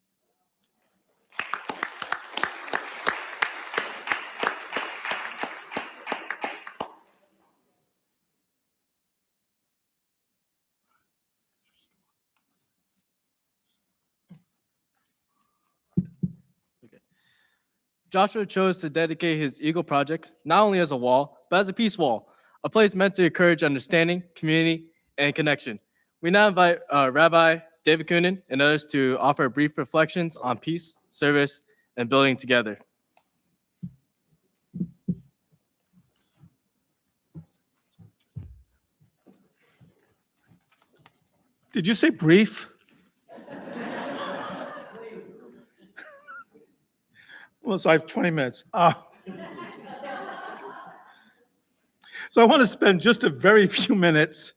Joshua chose to dedicate his Eagle project not only as a wall, but as a peace wall, a place meant to encourage understanding, community, and connection. We now invite Rabbi David Kunin and others to offer brief reflections on peace, service, and building together. Did you say brief? Well, so I have 20 minutes. So I want to spend just a very few minutes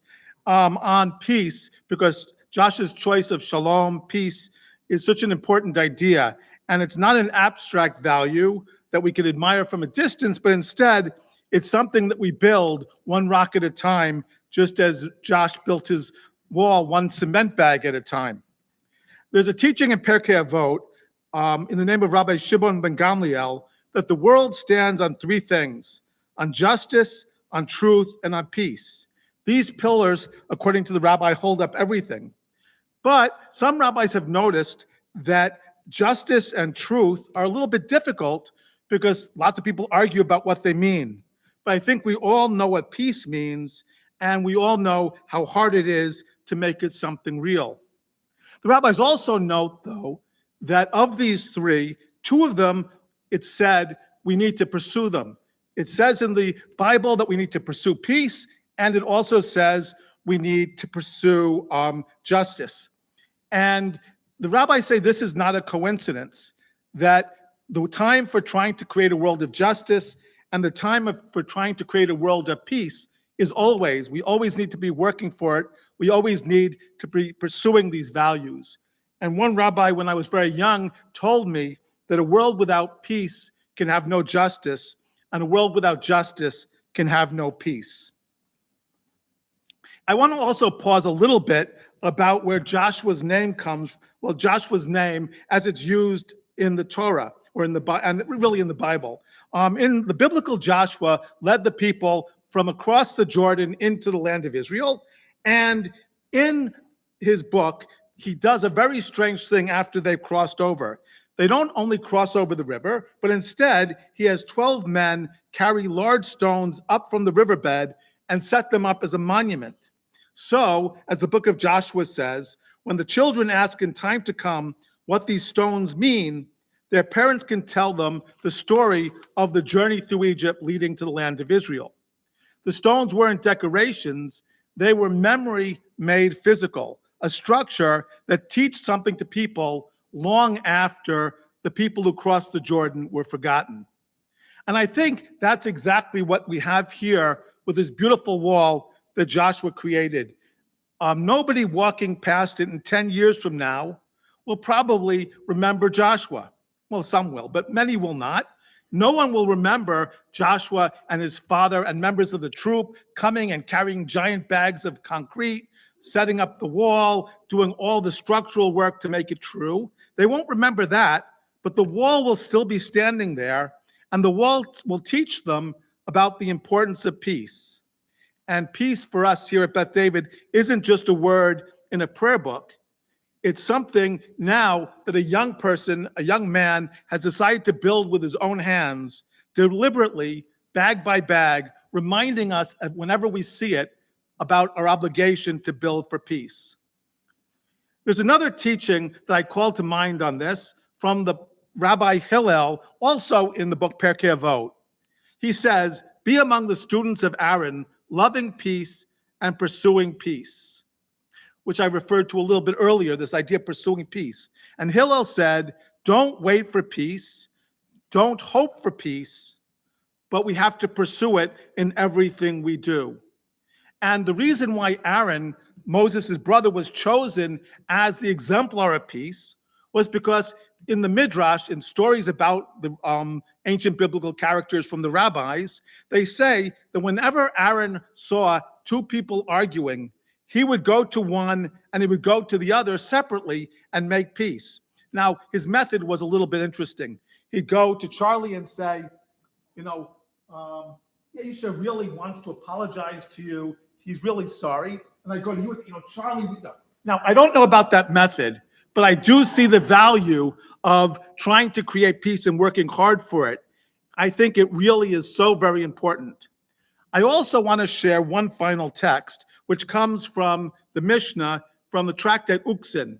on peace, because Josh's choice of shalom, peace, is such an important idea. And it's not an abstract value that we can admire from a distance, but instead, it's something that we build one rock at a time, just as Josh built his wall one cement bag at a time. There's a teaching in Pirkei Avot, in the name of Rabbi Shimon ben Gamliel, that the world stands on three things: on justice, on truth, and on peace. These pillars, according to the rabbi, hold up everything. But some rabbis have noticed that justice and truth are a little bit difficult because lots of people argue about what they mean. But I think we all know what peace means, and we all know how hard it is to make it something real. The rabbis also note, though, that of these three, two of them, it said we need to pursue them. It says in the Bible that we need to pursue peace, and it also says we need to pursue justice. And the rabbis say this is not a coincidence, that the time for trying to create a world of justice and the time for trying to create a world of peace is always, we always need to be working for it. We always need to be pursuing these values. And one rabbi, when I was very young, told me that a world without peace can have no justice, and a world without justice can have no peace. I want to also pause a little bit about where Joshua's name comes. Well, Joshua's name as it's used in the Torah, or in the and really in the Bible. In the biblical, Joshua led the people from across the Jordan into the land of Israel. And in his book, he does a very strange thing after they've crossed over. They don't only cross over the river, but instead he has 12 men carry large stones up from the riverbed and set them up as a monument. So, as the book of Joshua says, when the children ask in time to come what these stones mean, their parents can tell them the story of the journey through Egypt leading to the land of Israel. The stones weren't decorations, they were memory made physical, a structure that teaches something to people long after the people who crossed the Jordan were forgotten. And I think that's exactly what we have here with this beautiful wall that Joshua created. Nobody walking past it in 10 years from now will probably remember Joshua. Well, some will, but many will not. No one will remember Joshua and his father and members of the troop coming and carrying giant bags of concrete, setting up the wall, doing all the structural work to make it true. They won't remember that, but the wall will still be standing there, and the wall will teach them about the importance of peace. And peace for us here at Beth David isn't just a word in a prayer book. It's something now that a young person, a young man, has decided to build with his own hands, deliberately, bag by bag, reminding us whenever we see it about our obligation to build for peace. There's another teaching that I call to mind on this from the Rabbi Hillel, also in the book Pirkei Avot. He says, "Be among the students of Aaron, loving peace and pursuing peace," which I referred to a little bit earlier, this idea of pursuing peace. And Hillel said, don't wait for peace, don't hope for peace, but we have to pursue it in everything we do. And the reason why Aaron Moses' brother, was chosen as the exemplar of peace was because in the Midrash, in stories about the ancient biblical characters from the rabbis, they say that whenever Aaron saw two people arguing, he would go to one and he would go to the other separately and make peace. Now, his method was a little bit interesting. He'd go to Charlie and say, Aisha really wants to apologize to you. He's really sorry. And I go to you, Charlie. Now, I don't know about that method, but I do see the value of trying to create peace and working hard for it. I think it really is so very important. I also want to share one final text, which comes from the Mishnah, from the Tractate Uksin.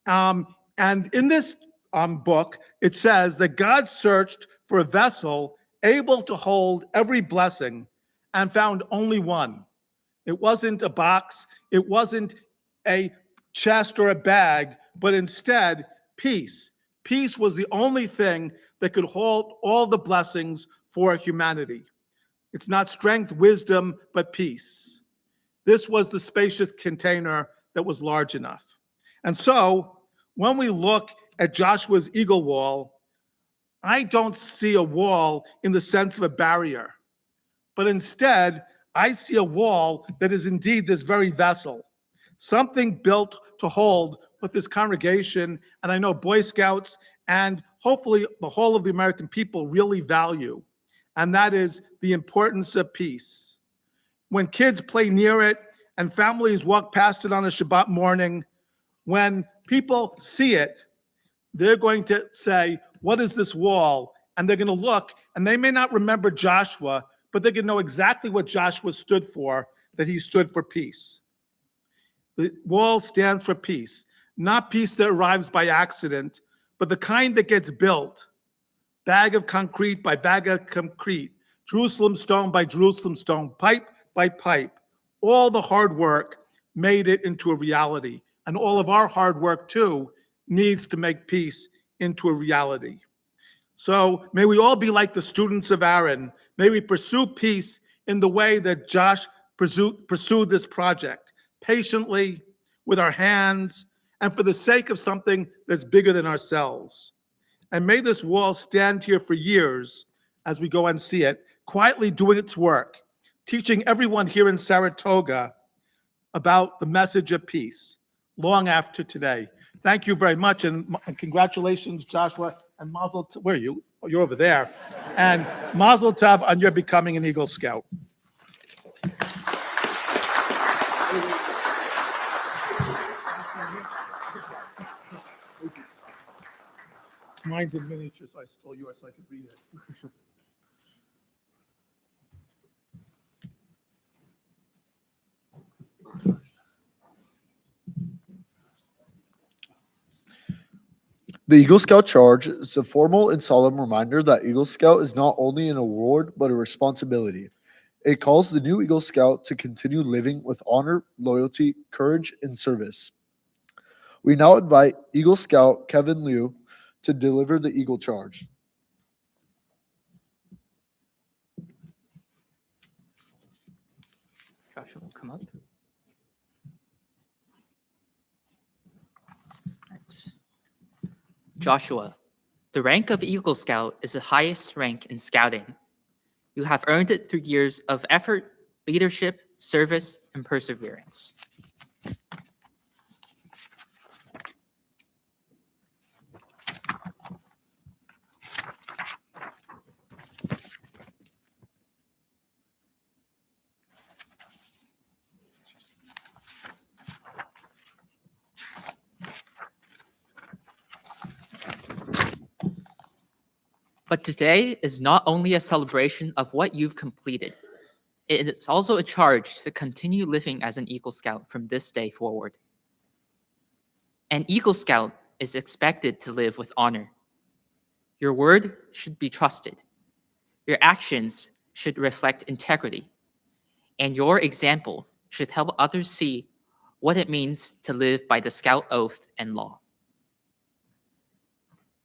And in this book, it says that God searched for a vessel able to hold every blessing and found only one. It wasn't a box, it wasn't a chest or a bag, but instead, peace. Peace was the only thing that could hold all the blessings for humanity. It's not strength, wisdom, but peace. This was the spacious container that was large enough. And so, when we look at Joshua's eagle wall, I don't see a wall in the sense of a barrier, but instead, I see a wall that is indeed this very vessel, something built to hold what this congregation, and I know Boy Scouts, and hopefully the whole of the American people really value, and that is the importance of peace. When kids play near it and families walk past it on a Shabbat morning, when people see it, they're going to say, what is this wall? And they're going to look, and they may not remember Joshua, but they can know exactly what Joshua stood for, that he stood for peace. The wall stands for peace, not peace that arrives by accident, but the kind that gets built, bag of concrete by bag of concrete, Jerusalem stone by Jerusalem stone, pipe by pipe. All the hard work made it into a reality, and all of our hard work too needs to make peace into a reality. So may we all be like the students of Aaron. May we pursue peace in the way that Josh pursued this project, patiently, with our hands, and for the sake of something that's bigger than ourselves. And may this wall stand here for years as we go and see it, quietly doing its work, teaching everyone here in Saratoga about the message of peace long after today. Thank you very much, and congratulations, Joshua, and Mazel Tov. Where are you? Oh, you're over there. And Mazel Tov on your becoming an Eagle Scout. Mine's in miniature, so I stole yours so I could read it. The Eagle Scout Charge is a formal and solemn reminder that Eagle Scout is not only an award, but a responsibility. It calls the new Eagle Scout to continue living with honor, loyalty, courage, and service. We now invite Eagle Scout Kevin Liu to deliver the Eagle Charge. Joshua will come up. Joshua, the rank of Eagle Scout is the highest rank in scouting. You have earned it through years of effort, leadership, service, and perseverance. But today is not only a celebration of what you've completed, it is also a charge to continue living as an Eagle Scout from this day forward. An Eagle Scout is expected to live with honor. Your word should be trusted. Your actions should reflect integrity. And your example should help others see what it means to live by the Scout oath and law.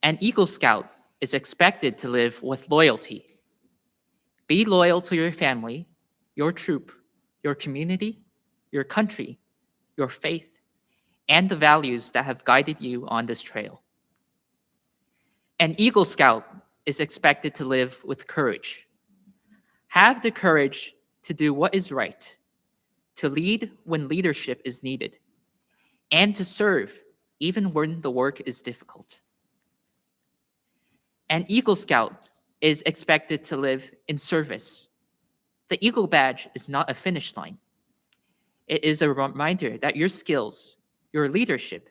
An Eagle Scout is expected to live with loyalty. Be loyal to your family, your troop, your community, your country, your faith, and the values that have guided you on this trail. An Eagle Scout is expected to live with courage. Have the courage to do what is right, to lead when leadership is needed, and to serve even when the work is difficult. An Eagle Scout is expected to live in service. The Eagle Badge is not a finish line. It is a reminder that your skills, your leadership,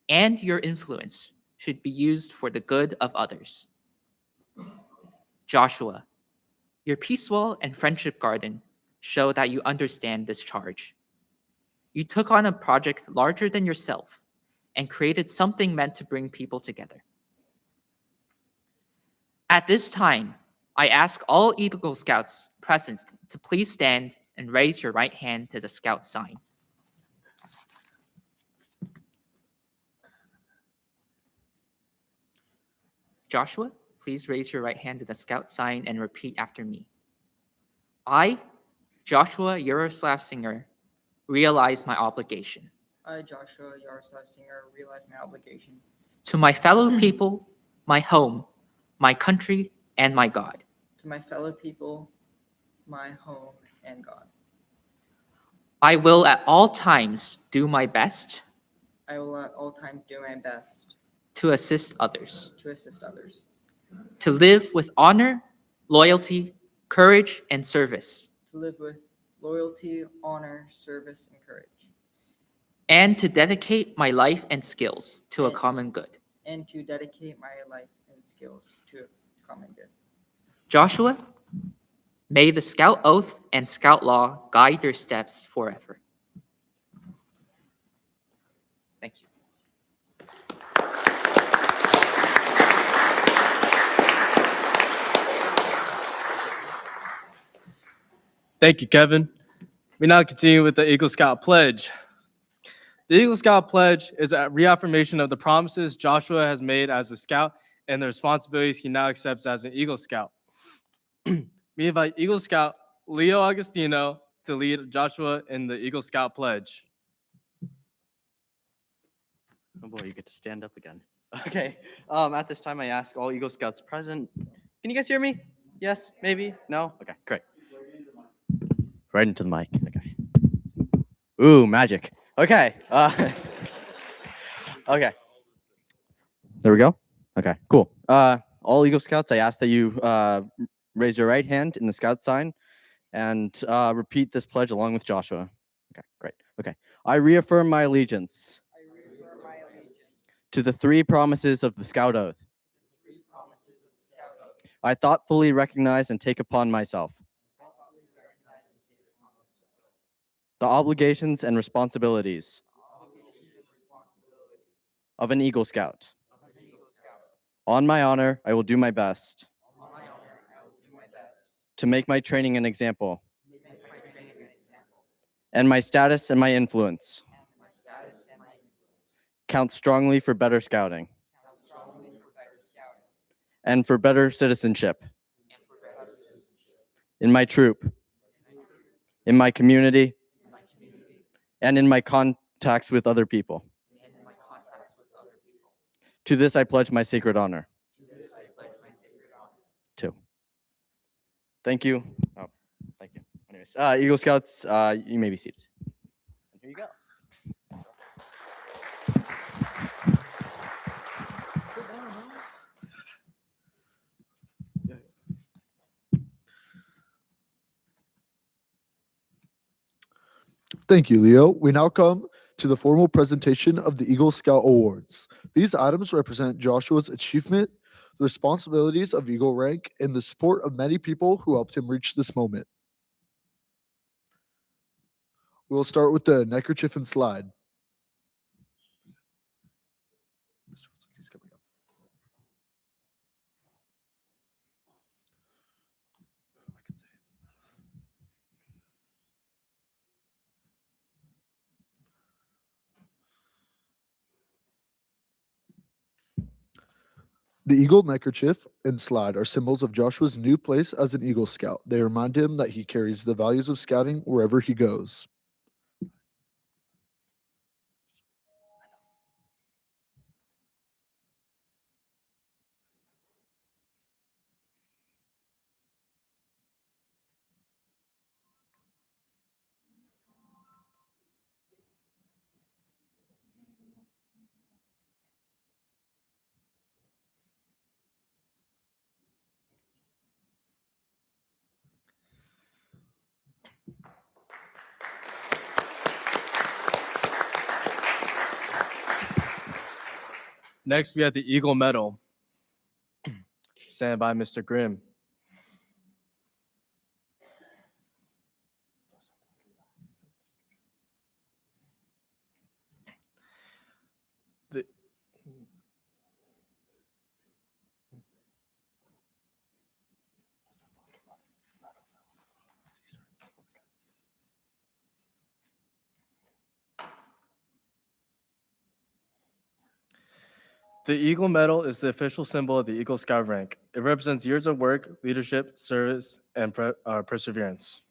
and your influence should be used for the good of others. Joshua, your Peace Wall and Friendship Garden show that you understand this charge. You took on a project larger than yourself and created something meant to bring people together. At this time, I ask all Eagle Scouts present to please stand and raise your right hand to the Scout sign. Joshua, please raise your right hand to the Scout sign and repeat after me. I, Joshua Yaroslav Singer, realize my obligation. I, Joshua Yaroslav Singer, realize my obligation To my fellow people, my home, my country, and my God. to my fellow people, my home, and God. I will at all times do my best I will at all times do my best to assist others, to assist others, to live with honor, loyalty, courage, and service, to live with loyalty, honor, service, and courage, and to dedicate my life and skills to a common good. and to dedicate my life and skills to a common good. Joshua, may the Scout Oath and Scout Law guide your steps forever. Thank you. Thank you, Kevin. We now continue with the Eagle Scout Pledge. The Eagle Scout Pledge is a reaffirmation of the promises Joshua has made as a Scout and the responsibilities he now accepts as an Eagle Scout. We invite Eagle Scout Leo Agostino to lead Joshua in the Eagle Scout Pledge. Oh boy, you get to stand up again. Okay, at this time I ask all Eagle Scouts present. Can you guys hear me? Yes, maybe? No? Okay, great. Right into the mic, okay. Ooh, magic. Okay, okay. There we go. Okay, cool. All Eagle Scouts, I ask that you raise your right hand in the Scout sign and repeat this pledge along with Joshua. Okay, great. Okay. I reaffirm my allegiance to the three promises of the Scout Oath. I thoughtfully recognize and take upon myself the obligations and responsibilities of an Eagle Scout. On my honor, I will do my best to make my training an example and my status and my influence count strongly for better scouting and for better citizenship in my troop, in my community, and in my contacts with other people. To this I pledge my sacred honor. Two. Thank you. Oh, thank you. Anyways, Eagle Scouts, you may be seated. And here you go. Thank you, Leo. We now come to the formal presentation of the Eagle Scout Awards. These items represent Joshua's achievement, the responsibilities of Eagle Rank, and the support of many people who helped him reach this moment. We'll start with the neckerchief and slide. The eagle neckerchief and slide are symbols of Joshua's new place as an Eagle Scout. They remind him that he carries the values of scouting wherever he goes. Next, we have the Eagle Medal, presented by Mr. Grimm. The, The Eagle Medal is the official symbol of the Eagle Scout rank. It represents years of work, leadership, service, and perseverance.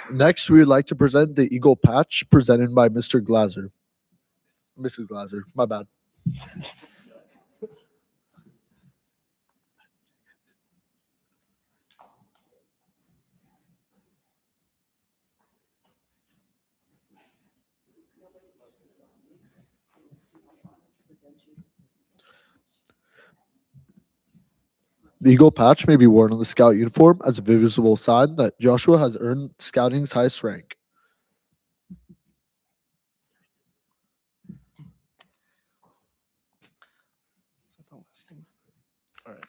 Next, we would like to present the Eagle Patch presented by Mr. Glazer. Mrs. Glazer, my bad. The Eagle Patch may be worn on the Scout uniform as a visible sign that Joshua has earned Scouting's highest rank. All right.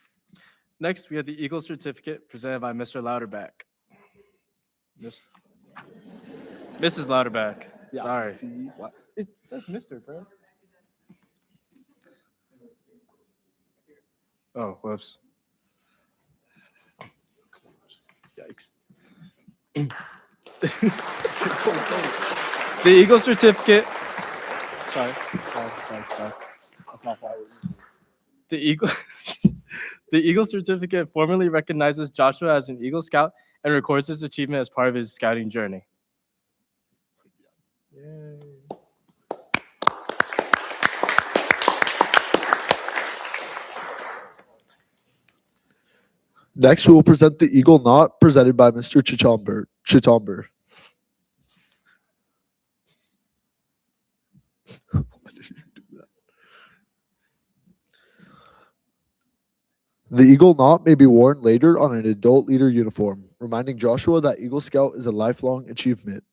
Next, we have the Eagle Certificate presented by Mr. Louderback. Mrs. Louderback. Yeah, Sorry. see, what? It says Mr., bro. Oh, whoops. Yikes. The Eagle Certificate. Sorry. That's my fault. The Eagle. The Eagle Certificate formally recognizes Joshua as an Eagle Scout and records his achievement as part of his scouting journey. Yay. Next, we will present the Eagle Knot presented by Mr. Chitomber. The Eagle Knot may be worn later on an adult leader uniform, reminding Joshua that Eagle Scout is a lifelong achievement.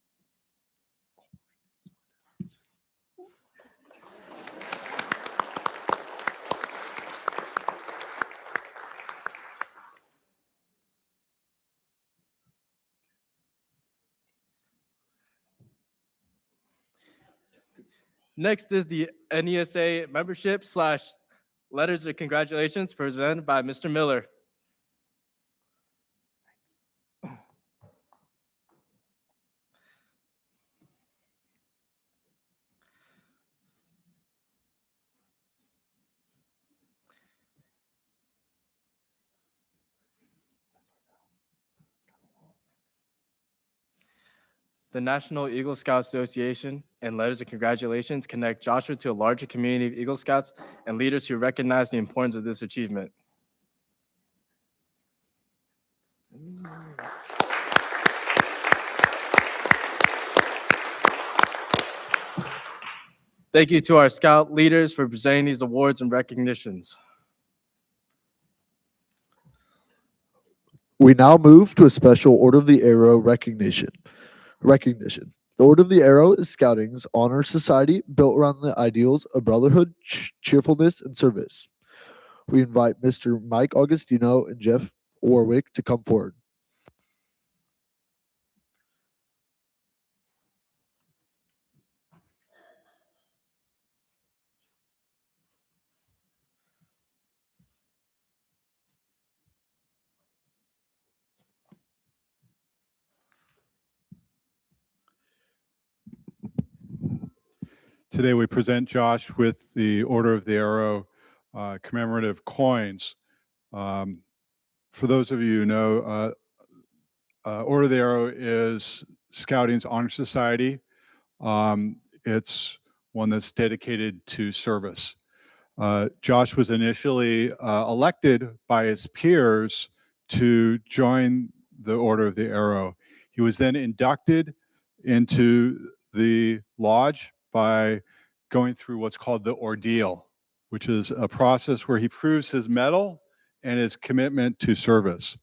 Next is the NESA membership / letters of congratulations presented by Mr. Miller. The National Eagle Scout Association and letters of congratulations connect Joshua to a larger community of Eagle Scouts and leaders who recognize the importance of this achievement. Thank you to our Scout leaders for presenting these awards and recognitions. We now move to a special Order of the Arrow recognition. The Order of the Arrow is Scouting's honor society built around the ideals of brotherhood, cheerfulness, and service. We invite Mr. Mike Augustino and Jeff Warwick to come forward. Today we present Josh with the Order of the Arrow commemorative coins. For those of you who know, Order of the Arrow is Scouting's honor society. It's one that's dedicated to service. Josh was initially elected by his peers to join the Order of the Arrow. He was then inducted into the lodge by going through what's called the ordeal, which is a process where he proves his mettle and his commitment to service.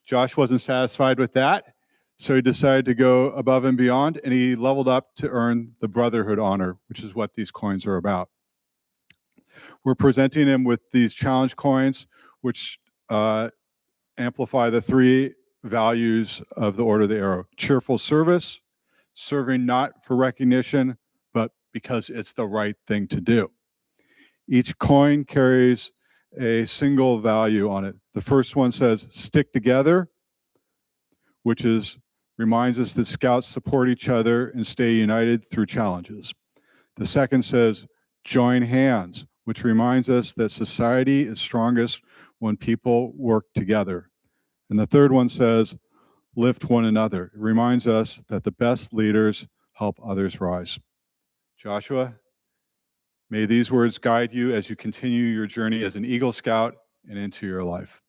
Josh wasn't satisfied with that, so he decided to go above and beyond, and he leveled up to earn the Brotherhood honor, which is what these coins are about. We're presenting him with these challenge coins, which amplify the three values of the Order of the Arrow: cheerful service, serving not for recognition, but because it's the right thing to do. Each coin carries a single value on it. The first one says stick together, which reminds us that Scouts support each other and stay united through challenges. The second says join hands, which reminds us that society is strongest when people work together. And the third one says lift one another. It reminds us that the best leaders help others rise. Joshua, may these words guide you as you continue your journey as an Eagle Scout and into your life.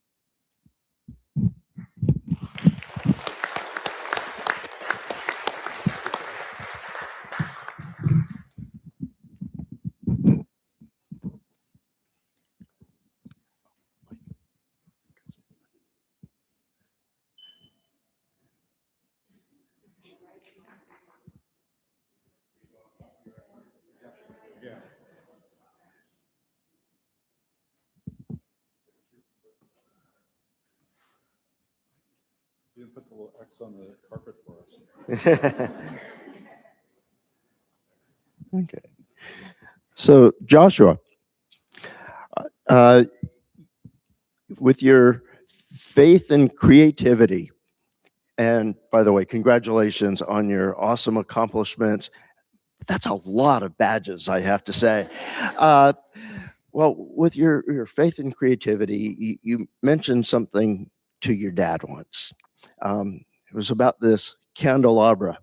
You didn't put the little X on the carpet for us. Okay. So Joshua, with your faith and creativity, and by the way, congratulations on your awesome accomplishments. That's a lot of badges, I have to say. Well, with your faith and creativity, you mentioned something to your dad once. It was about this candelabra,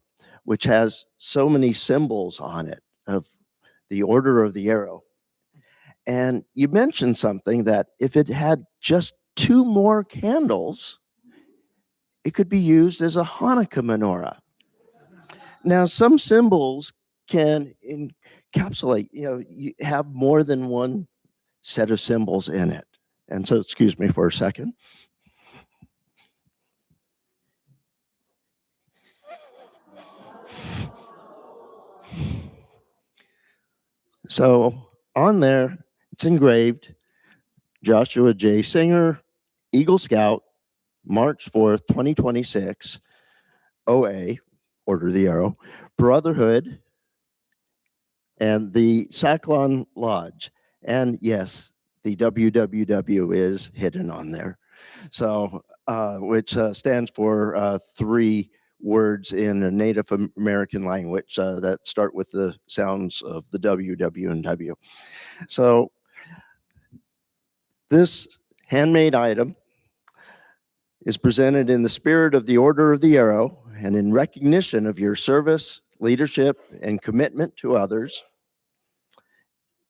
which has so many symbols on it of the Order of the Arrow. And you mentioned something that if it had just 2 more candles, it could be used as a Hanukkah menorah. Now, some symbols can encapsulate, you have more than one set of symbols in it. And so, excuse me for a second. So on there, it's engraved, Joshua J. Singer, Eagle Scout, March 4th, 2026, OA, Order of the Arrow, Brotherhood, and the Saklon Lodge. And yes, the WWW is hidden on there. So, which stands for 3 words in a Native American language that start with the sounds of the W, W, and W. So this handmade item is presented in the spirit of the Order of the Arrow and in recognition of your service, leadership, and commitment to others.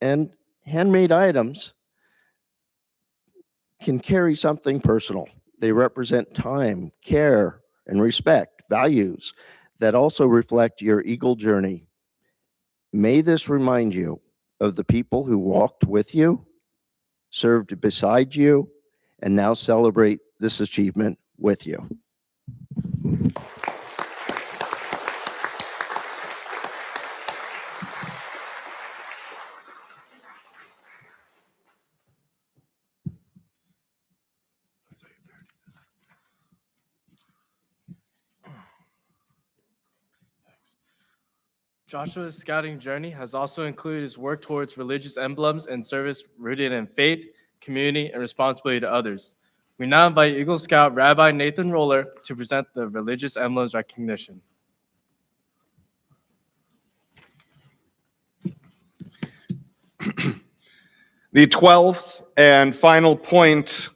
And handmade items can carry something personal. They represent time, care, and respect, values that also reflect your Eagle journey. May this remind you of the people who walked with you, served beside you, and now celebrate this achievement with you. Joshua's scouting journey has also included his work towards religious emblems and service rooted in faith, community, and responsibility to others. We now invite Eagle Scout Rabbi Nathan Roller to present the religious emblems recognition. The 12th and final point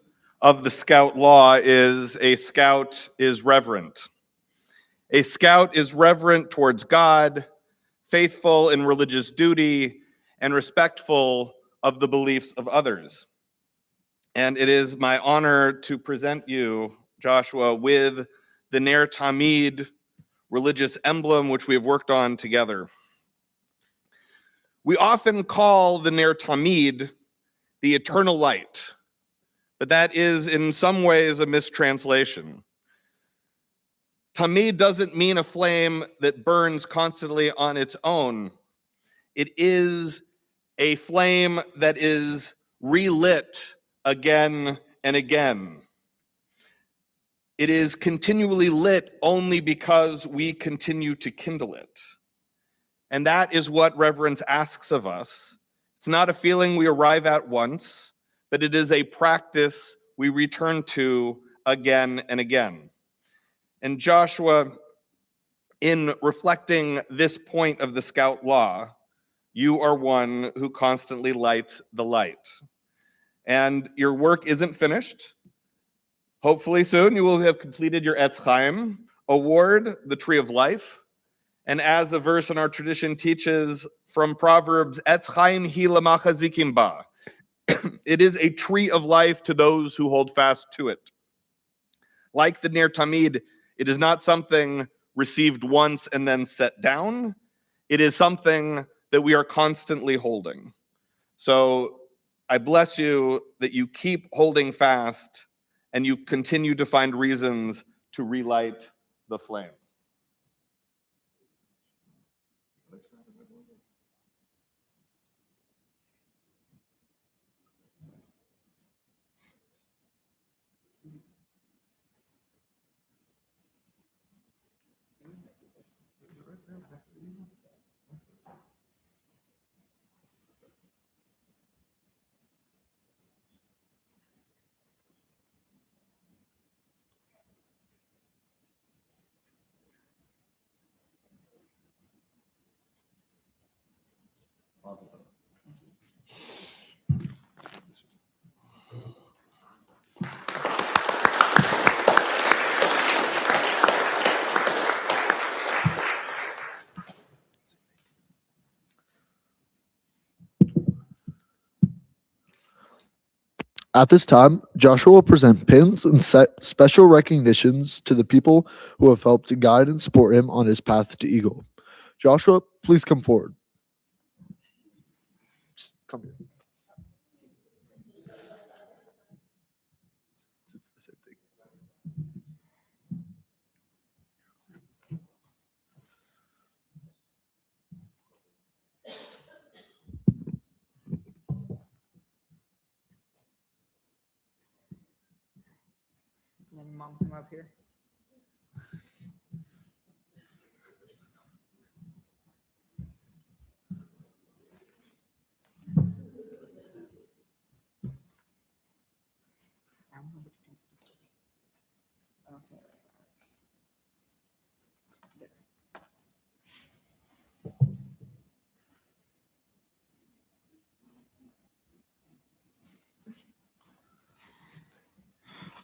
of the Scout Law is a Scout is reverent. A Scout is reverent towards God, faithful in religious duty, and respectful of the beliefs of others. And it is my honor to present you, Joshua, with the Ner Tamid religious emblem, which we have worked on together. We often call the Ner Tamid the eternal light, but that is in some ways a mistranslation. Tamid doesn't mean a flame that burns constantly on its own. It is a flame that is relit again and again. It is continually lit only because we continue to kindle it. And that is what reverence asks of us. It's not a feeling we arrive at once, but it is a practice we return to again and again. And Joshua, in reflecting this point of the Scout Law, you are one who constantly lights the light. And your work isn't finished. Hopefully soon you will have completed your Etz Chaim award, the Tree of Life. And as a verse in our tradition teaches from Proverbs, Etz Chaim hi lamachazikim ba. It is a tree of life to those who hold fast to it. Like the Ner Tamid, it is not something received once and then set down. It is something that we are constantly holding. So I bless you that you keep holding fast and you continue to find reasons to relight the flame. At this time, Joshua will present pins and set special recognitions to the people who have helped to guide and support him on his path to Eagle. Joshua, please come forward. Just come here. It's the same thing. And then mom come up here.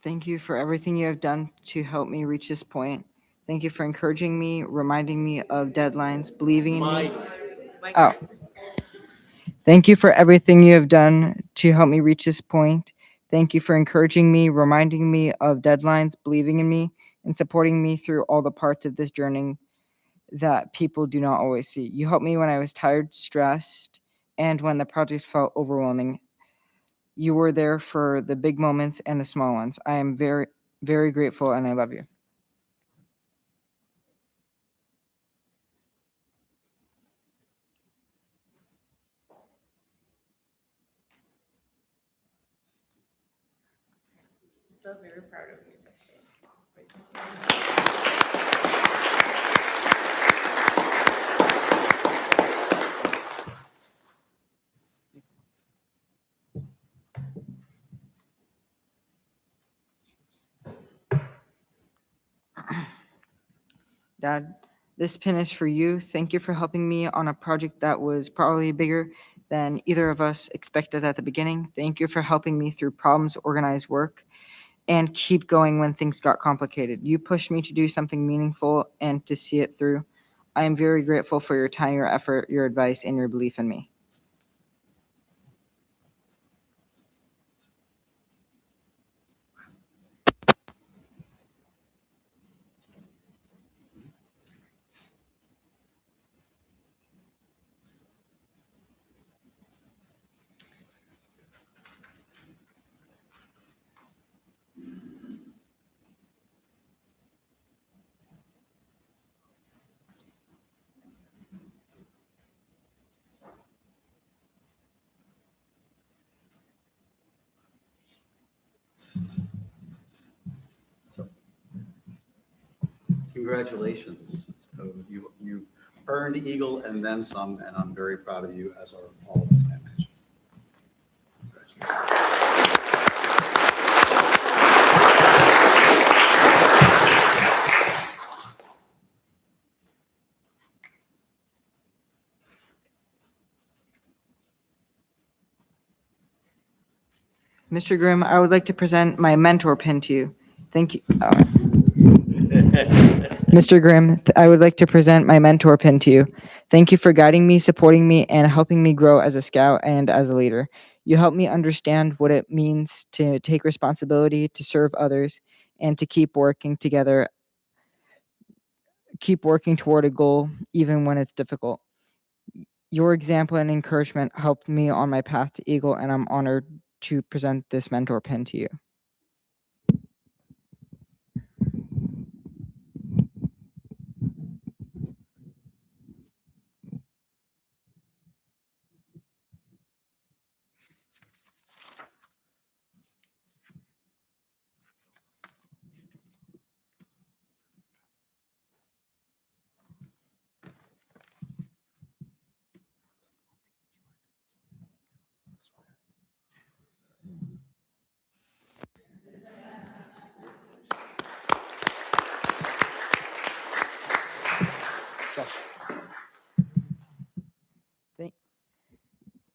Thank you for everything you have done to help me reach this point. Thank you for encouraging me, reminding me of deadlines, believing in me. Oh. Thank you for everything you have done to help me reach this point. Thank you for encouraging me, reminding me of deadlines, believing in me, and supporting me through all the parts of this journey that people do not always see. You helped me when I was tired, stressed, and when the project felt overwhelming. You were there for the big moments and the small ones. I am very, very grateful, and I love you. So very proud of you. Dad, this pin is for you. Thank you for helping me on a project that was probably bigger than either of us expected at the beginning. Thank you for helping me through problems, organized work. and keep going when things got complicated. You pushed me to do something meaningful and to see it through. I am very grateful for your time, your effort, your advice, and your belief in me. Congratulations. So you earned Eagle and then some, and I'm very proud of you, as are all of us, I imagine. Mr. Grimm, I would like to present my mentor pin to you. Thank you. Mr. Grimm, I would like to present my mentor pin to you. Thank you for guiding me, supporting me, and helping me grow as a scout and as a leader. You helped me understand what it means to take responsibility, to serve others, and to keep working together, keep working toward a goal, even when it's difficult. Your example and encouragement helped me on my path to Eagle, and I'm honored to present this mentor pin to you.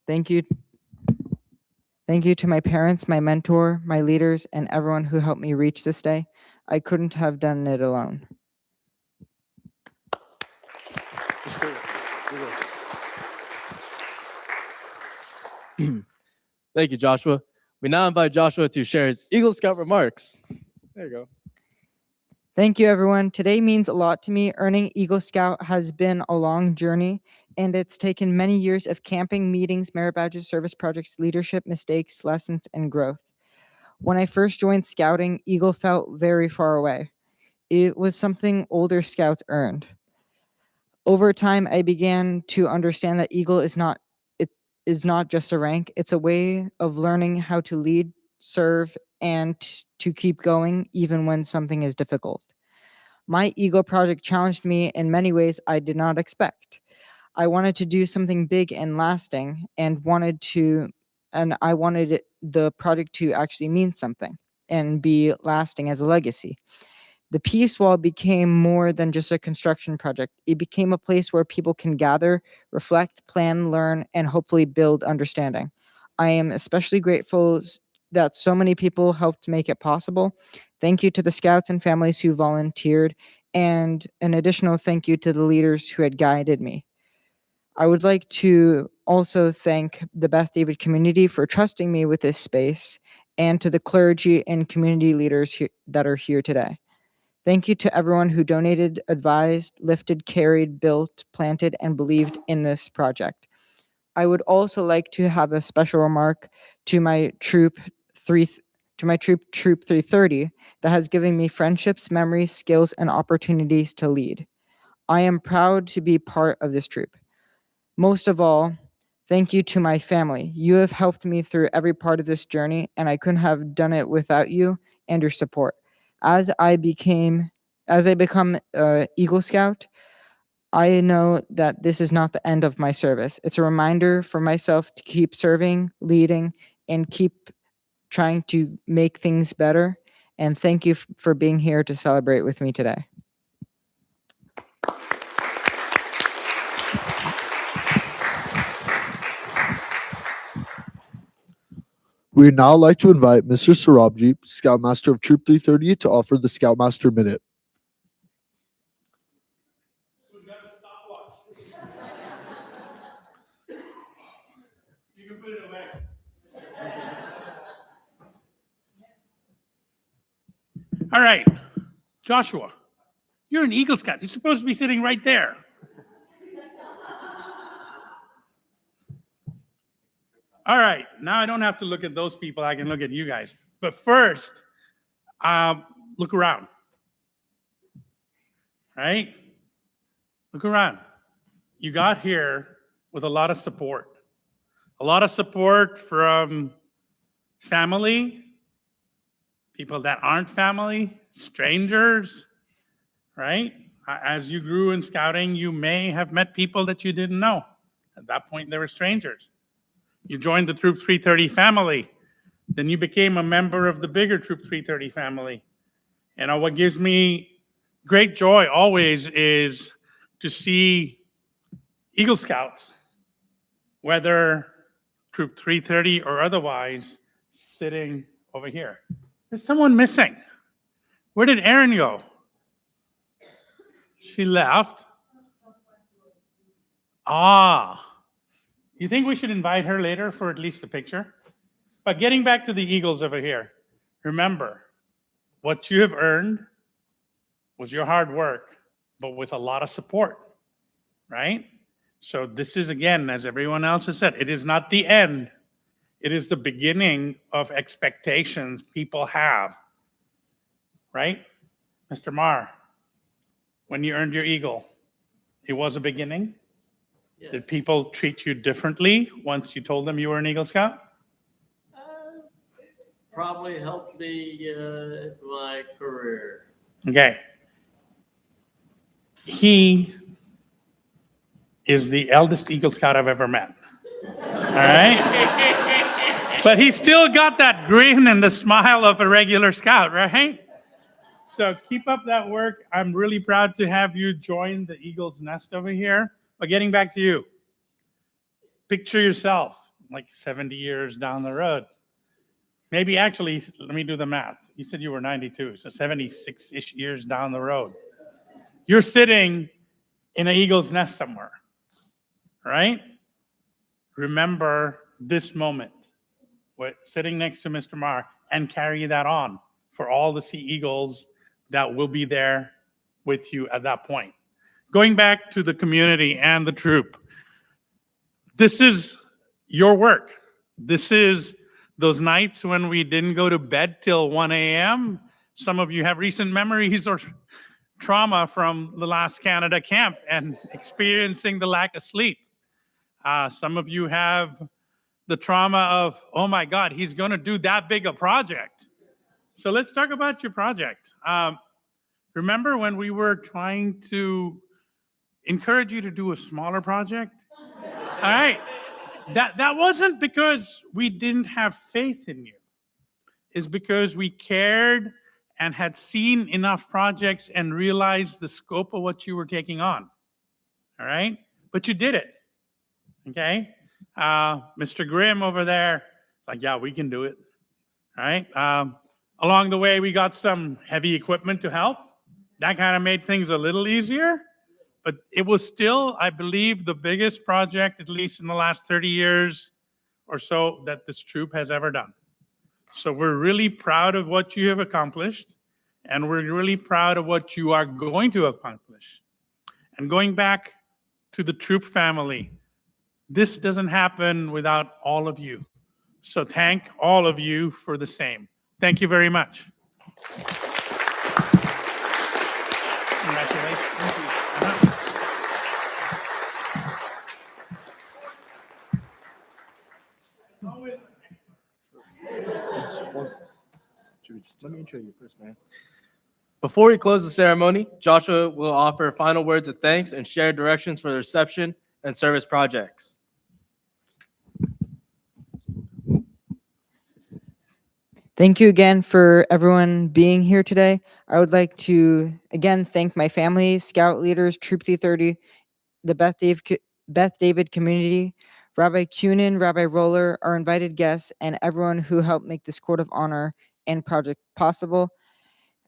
Thank you. Thank you to my parents, my mentor, my leaders, and everyone who helped me reach this day. I couldn't have done it alone. Thank you, Joshua. We now invite Joshua to share his Eagle Scout remarks. There you go. Thank you, everyone. Today means a lot to me. Earning Eagle Scout has been a long journey, and it's taken many years of camping, meetings, merit badges, service projects, leadership, mistakes, lessons, and growth. When I first joined scouting, Eagle felt very far away. It was something older scouts earned. Over time, I began to understand that Eagle is not just a rank. It's a way of learning how to lead, serve, and to keep going even when something is difficult. My Eagle project challenged me in many ways I did not expect. I wanted to do something big and lasting, and I wanted the project to actually mean something and be lasting as a legacy. The Peace Wall became more than just a construction project. It became a place where people can gather, reflect, plan, learn, and hopefully build understanding. I am especially grateful that so many people helped make it possible. Thank you to the scouts and families who volunteered, and an additional thank you to the leaders who had guided me. I would like to also thank the Beth David community for trusting me with this space, and to the clergy and community leaders that are here today. Thank you to everyone who donated, advised, lifted, carried, built, planted, and believed in this project. I would also like to have a special remark to my troop 330 that has given me friendships, memories, skills, and opportunities to lead. I am proud to be part of this troop. Most of all, thank you to my family. You have helped me through every part of this journey, and I couldn't have done it without you and your support. As I become Eagle Scout, I know that this is not the end of my service. It's a reminder for myself to keep serving, leading, and keep trying to make things better. And thank you for being here to celebrate with me today. We would now like to invite Mr. Sarabji, Scoutmaster of Troop 330, to offer the Scoutmaster Minute. You can put it away. All right, Joshua, you're an Eagle Scout. You're supposed to be sitting right there. All right, now I don't have to look at those people. I can look at you guys. But first, look around. Right? Look around. You got here with a lot of support. A lot of support from family, people that aren't family, strangers, right? As you grew in scouting, you may have met people that you didn't know. At that point, they were strangers. You joined the Troop 330 family. Then you became a member of the bigger Troop 330 family. And what gives me great joy always is to see Eagle Scouts, whether Troop 330 or otherwise, sitting over here. There's someone missing. Where did Erin go? She left. You think we should invite her later for at least a picture? But getting back to the Eagles over here, remember, what you have earned was your hard work, but with a lot of support, right? So this is, again, as everyone else has said, it is not the end. It is the beginning of expectations people have, right? Mr. Marr, when you earned your Eagle, it was a beginning? Yes. Did people treat you differently once you told them you were an Eagle Scout? Probably helped me in my career. Okay. He is the eldest Eagle Scout I've ever met. All right? But he still got that grin and the smile of a regular scout, right? So keep up that work. I'm really proud to have you join the Eagle's Nest over here. But getting back to you, picture yourself like 70 years down the road. Maybe actually, let me do the math. You said you were 92, so 76-ish years down the road. You're sitting in an Eagle's Nest somewhere, right? Remember this moment, sitting next to Mr. Marr, and carry that on for all the Sea Eagles that will be there with you at that point. Going back to the community and the troop, this is your work. This is those nights when we didn't go to bed till 1 a.m. Some of you have recent memories or trauma from the last Canada camp and experiencing the lack of sleep. Some of you have the trauma of, oh my God, he's going to do that big a project. So let's talk about your project. Remember when we were trying to encourage you to do a smaller project? All right. That wasn't because we didn't have faith in you. It's because we cared and had seen enough projects and realized the scope of what you were taking on. All right? But you did it. Okay? Mr. Grimm over there, it's like, yeah, we can do it. All right? Along the way, we got some heavy equipment to help. That kind of made things a little easier. But it was still, I believe, the biggest project, at least in the last 30 years or so, that this troop has ever done. So we're really proud of what you have accomplished, and we're really proud of what you are going to accomplish. And going back to the troop family, this doesn't happen without all of you. So thank all of you for the same. Thank you very much. Congratulations. Thank you. Let me intro you first, man. Before we close the ceremony, Joshua will offer final words of thanks and share directions for the reception and service projects. Thank you again for everyone being here today. I would like to again thank my family, scout leaders, Troop 330, the Beth David community Rabbi Kunin, Rabbi Roller, our invited guests, and everyone who helped make this court of honor and project possible.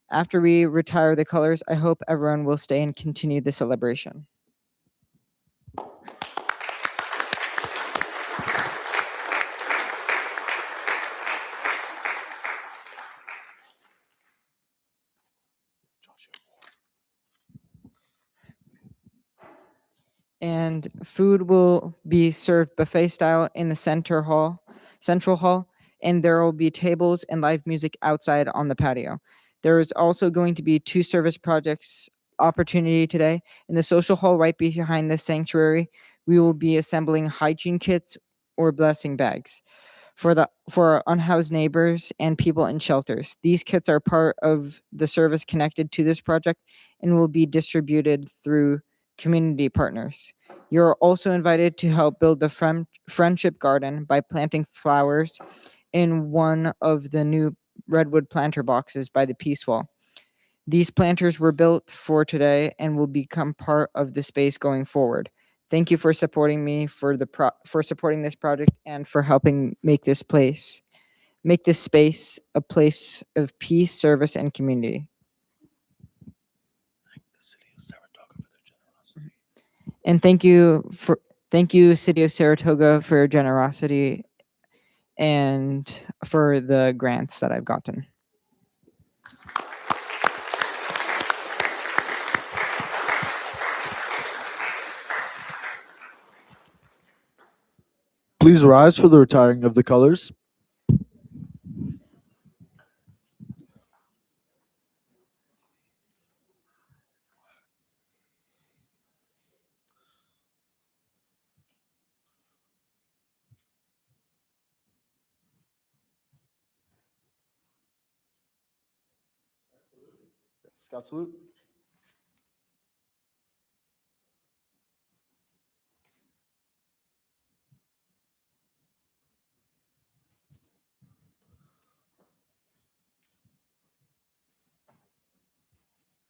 After we retire the colors, I hope everyone will stay and continue the celebration. And food will be served buffet style in the central hall, and there will be tables and live music outside on the patio. There is also going to be 2 service projects opportunity today. In the social hall right behind the sanctuary, we will be assembling hygiene kits or blessing bags for our unhoused neighbors and people in shelters. These kits are part of the service connected to this project and will be distributed through community partners. You're also invited to help build the friendship garden by planting flowers in one of the new redwood planter boxes by the Peace Wall. These planters were built for today and will become part of the space going forward. Thank you for supporting me for supporting this project and for helping make this space a place of peace, service, and community. And thank you, City of Saratoga, for your generosity and for the grants that I've gotten. Please rise for the retiring of the colors. Scout salute.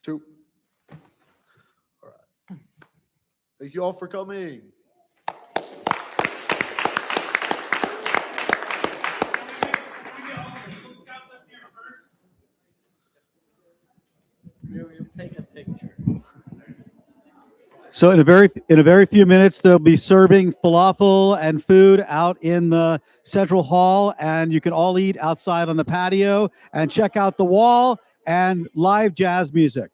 Two. All right. Thank you all for coming. Take a picture. So in a very few minutes, they'll be serving falafel and food out in the central hall, and you can all eat outside on the patio and check out the wall and live jazz music.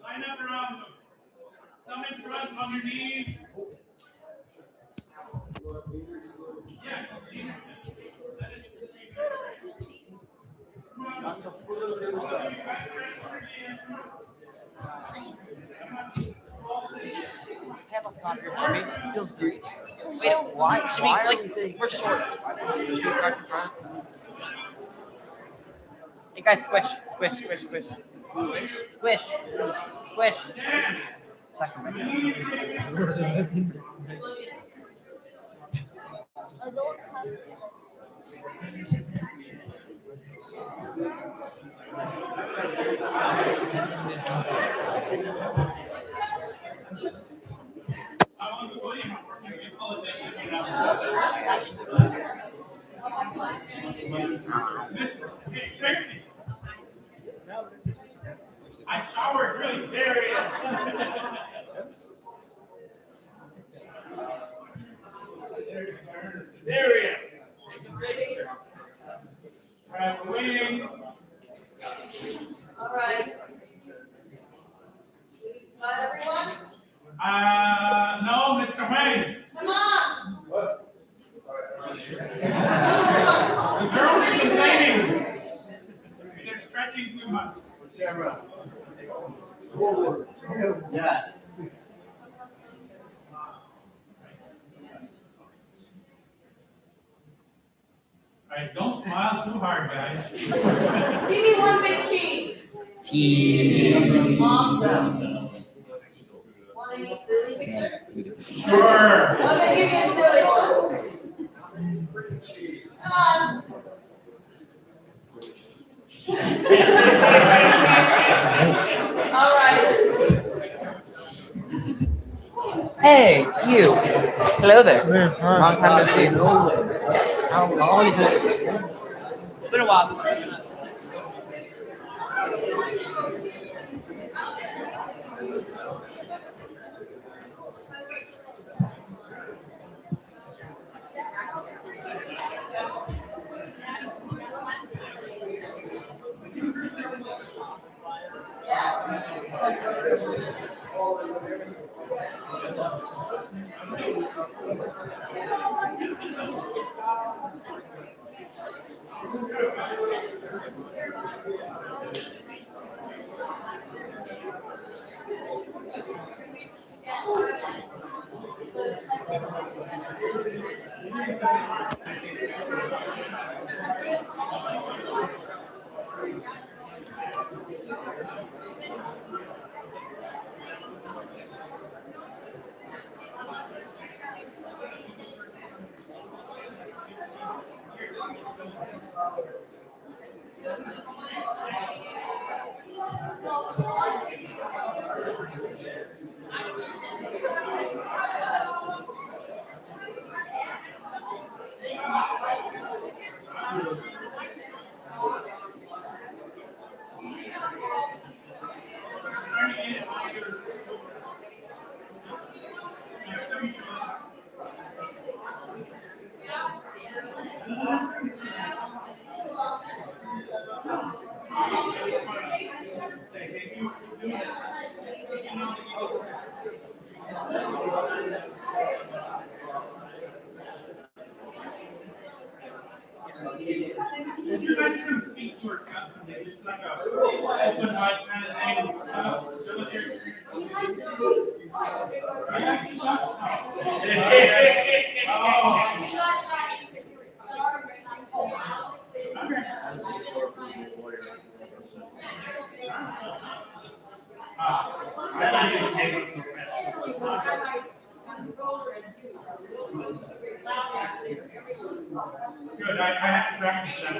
Line up around them. Some in front on your knees. Handle's not here for me. Feels great. Wait, why? We're short. Hey guys, squish, squish, squish, squish. Squish, squish. I showered really very. No, Mr. Wayne. Come on. The girl is complaining. They're stretching too much. Yes. All right, don't smile too hard, guys. Give me one big cheese. Cheese. Awesome. Want any silly picture? Sure. Okay, give me a silly one. Come on. All right. Hey, you. Hello there. Long time no see. How are you doing? It's been a while. Would you like to speak to yourself? Just like a open mic kind of thing. Show us your Good, I have to practice that.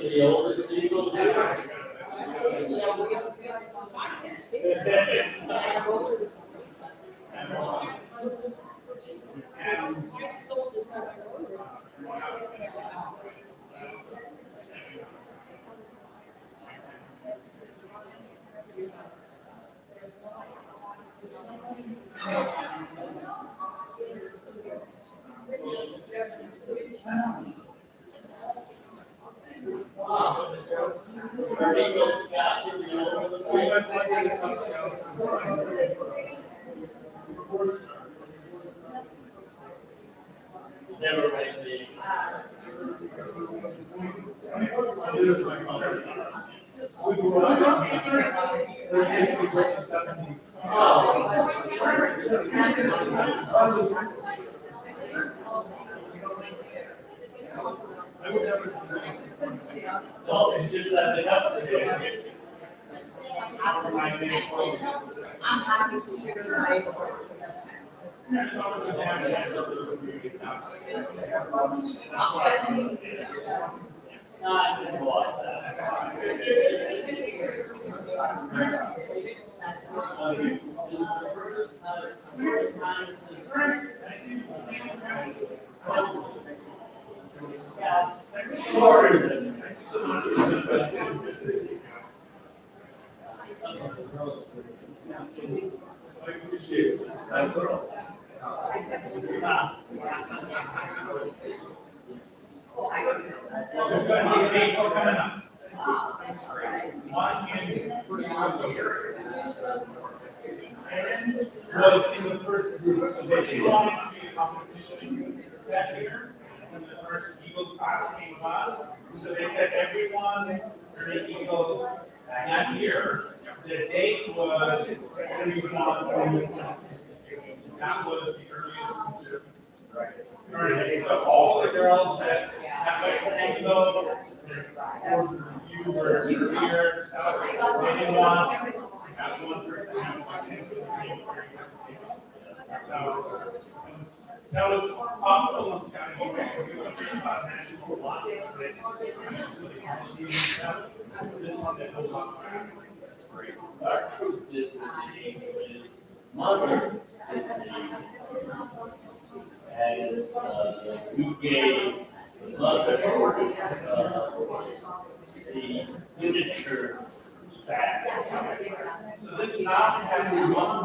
The oldest eagle. Never mind the. I would No, it's just that they have to. I'm happy to share my. Was in the first group, so they wanted to be a competition that year. And the first Eagles class came up, so they said everyone, or the Eagles that year, the date was everyone. That was the earliest. Right. So all the girls that have Eagles, you were earlier, they didn't want that one person to have one. So that was awesome. This one that goes on. That's great. Our truth is mother and we gave mother the miniature back. So this not having one.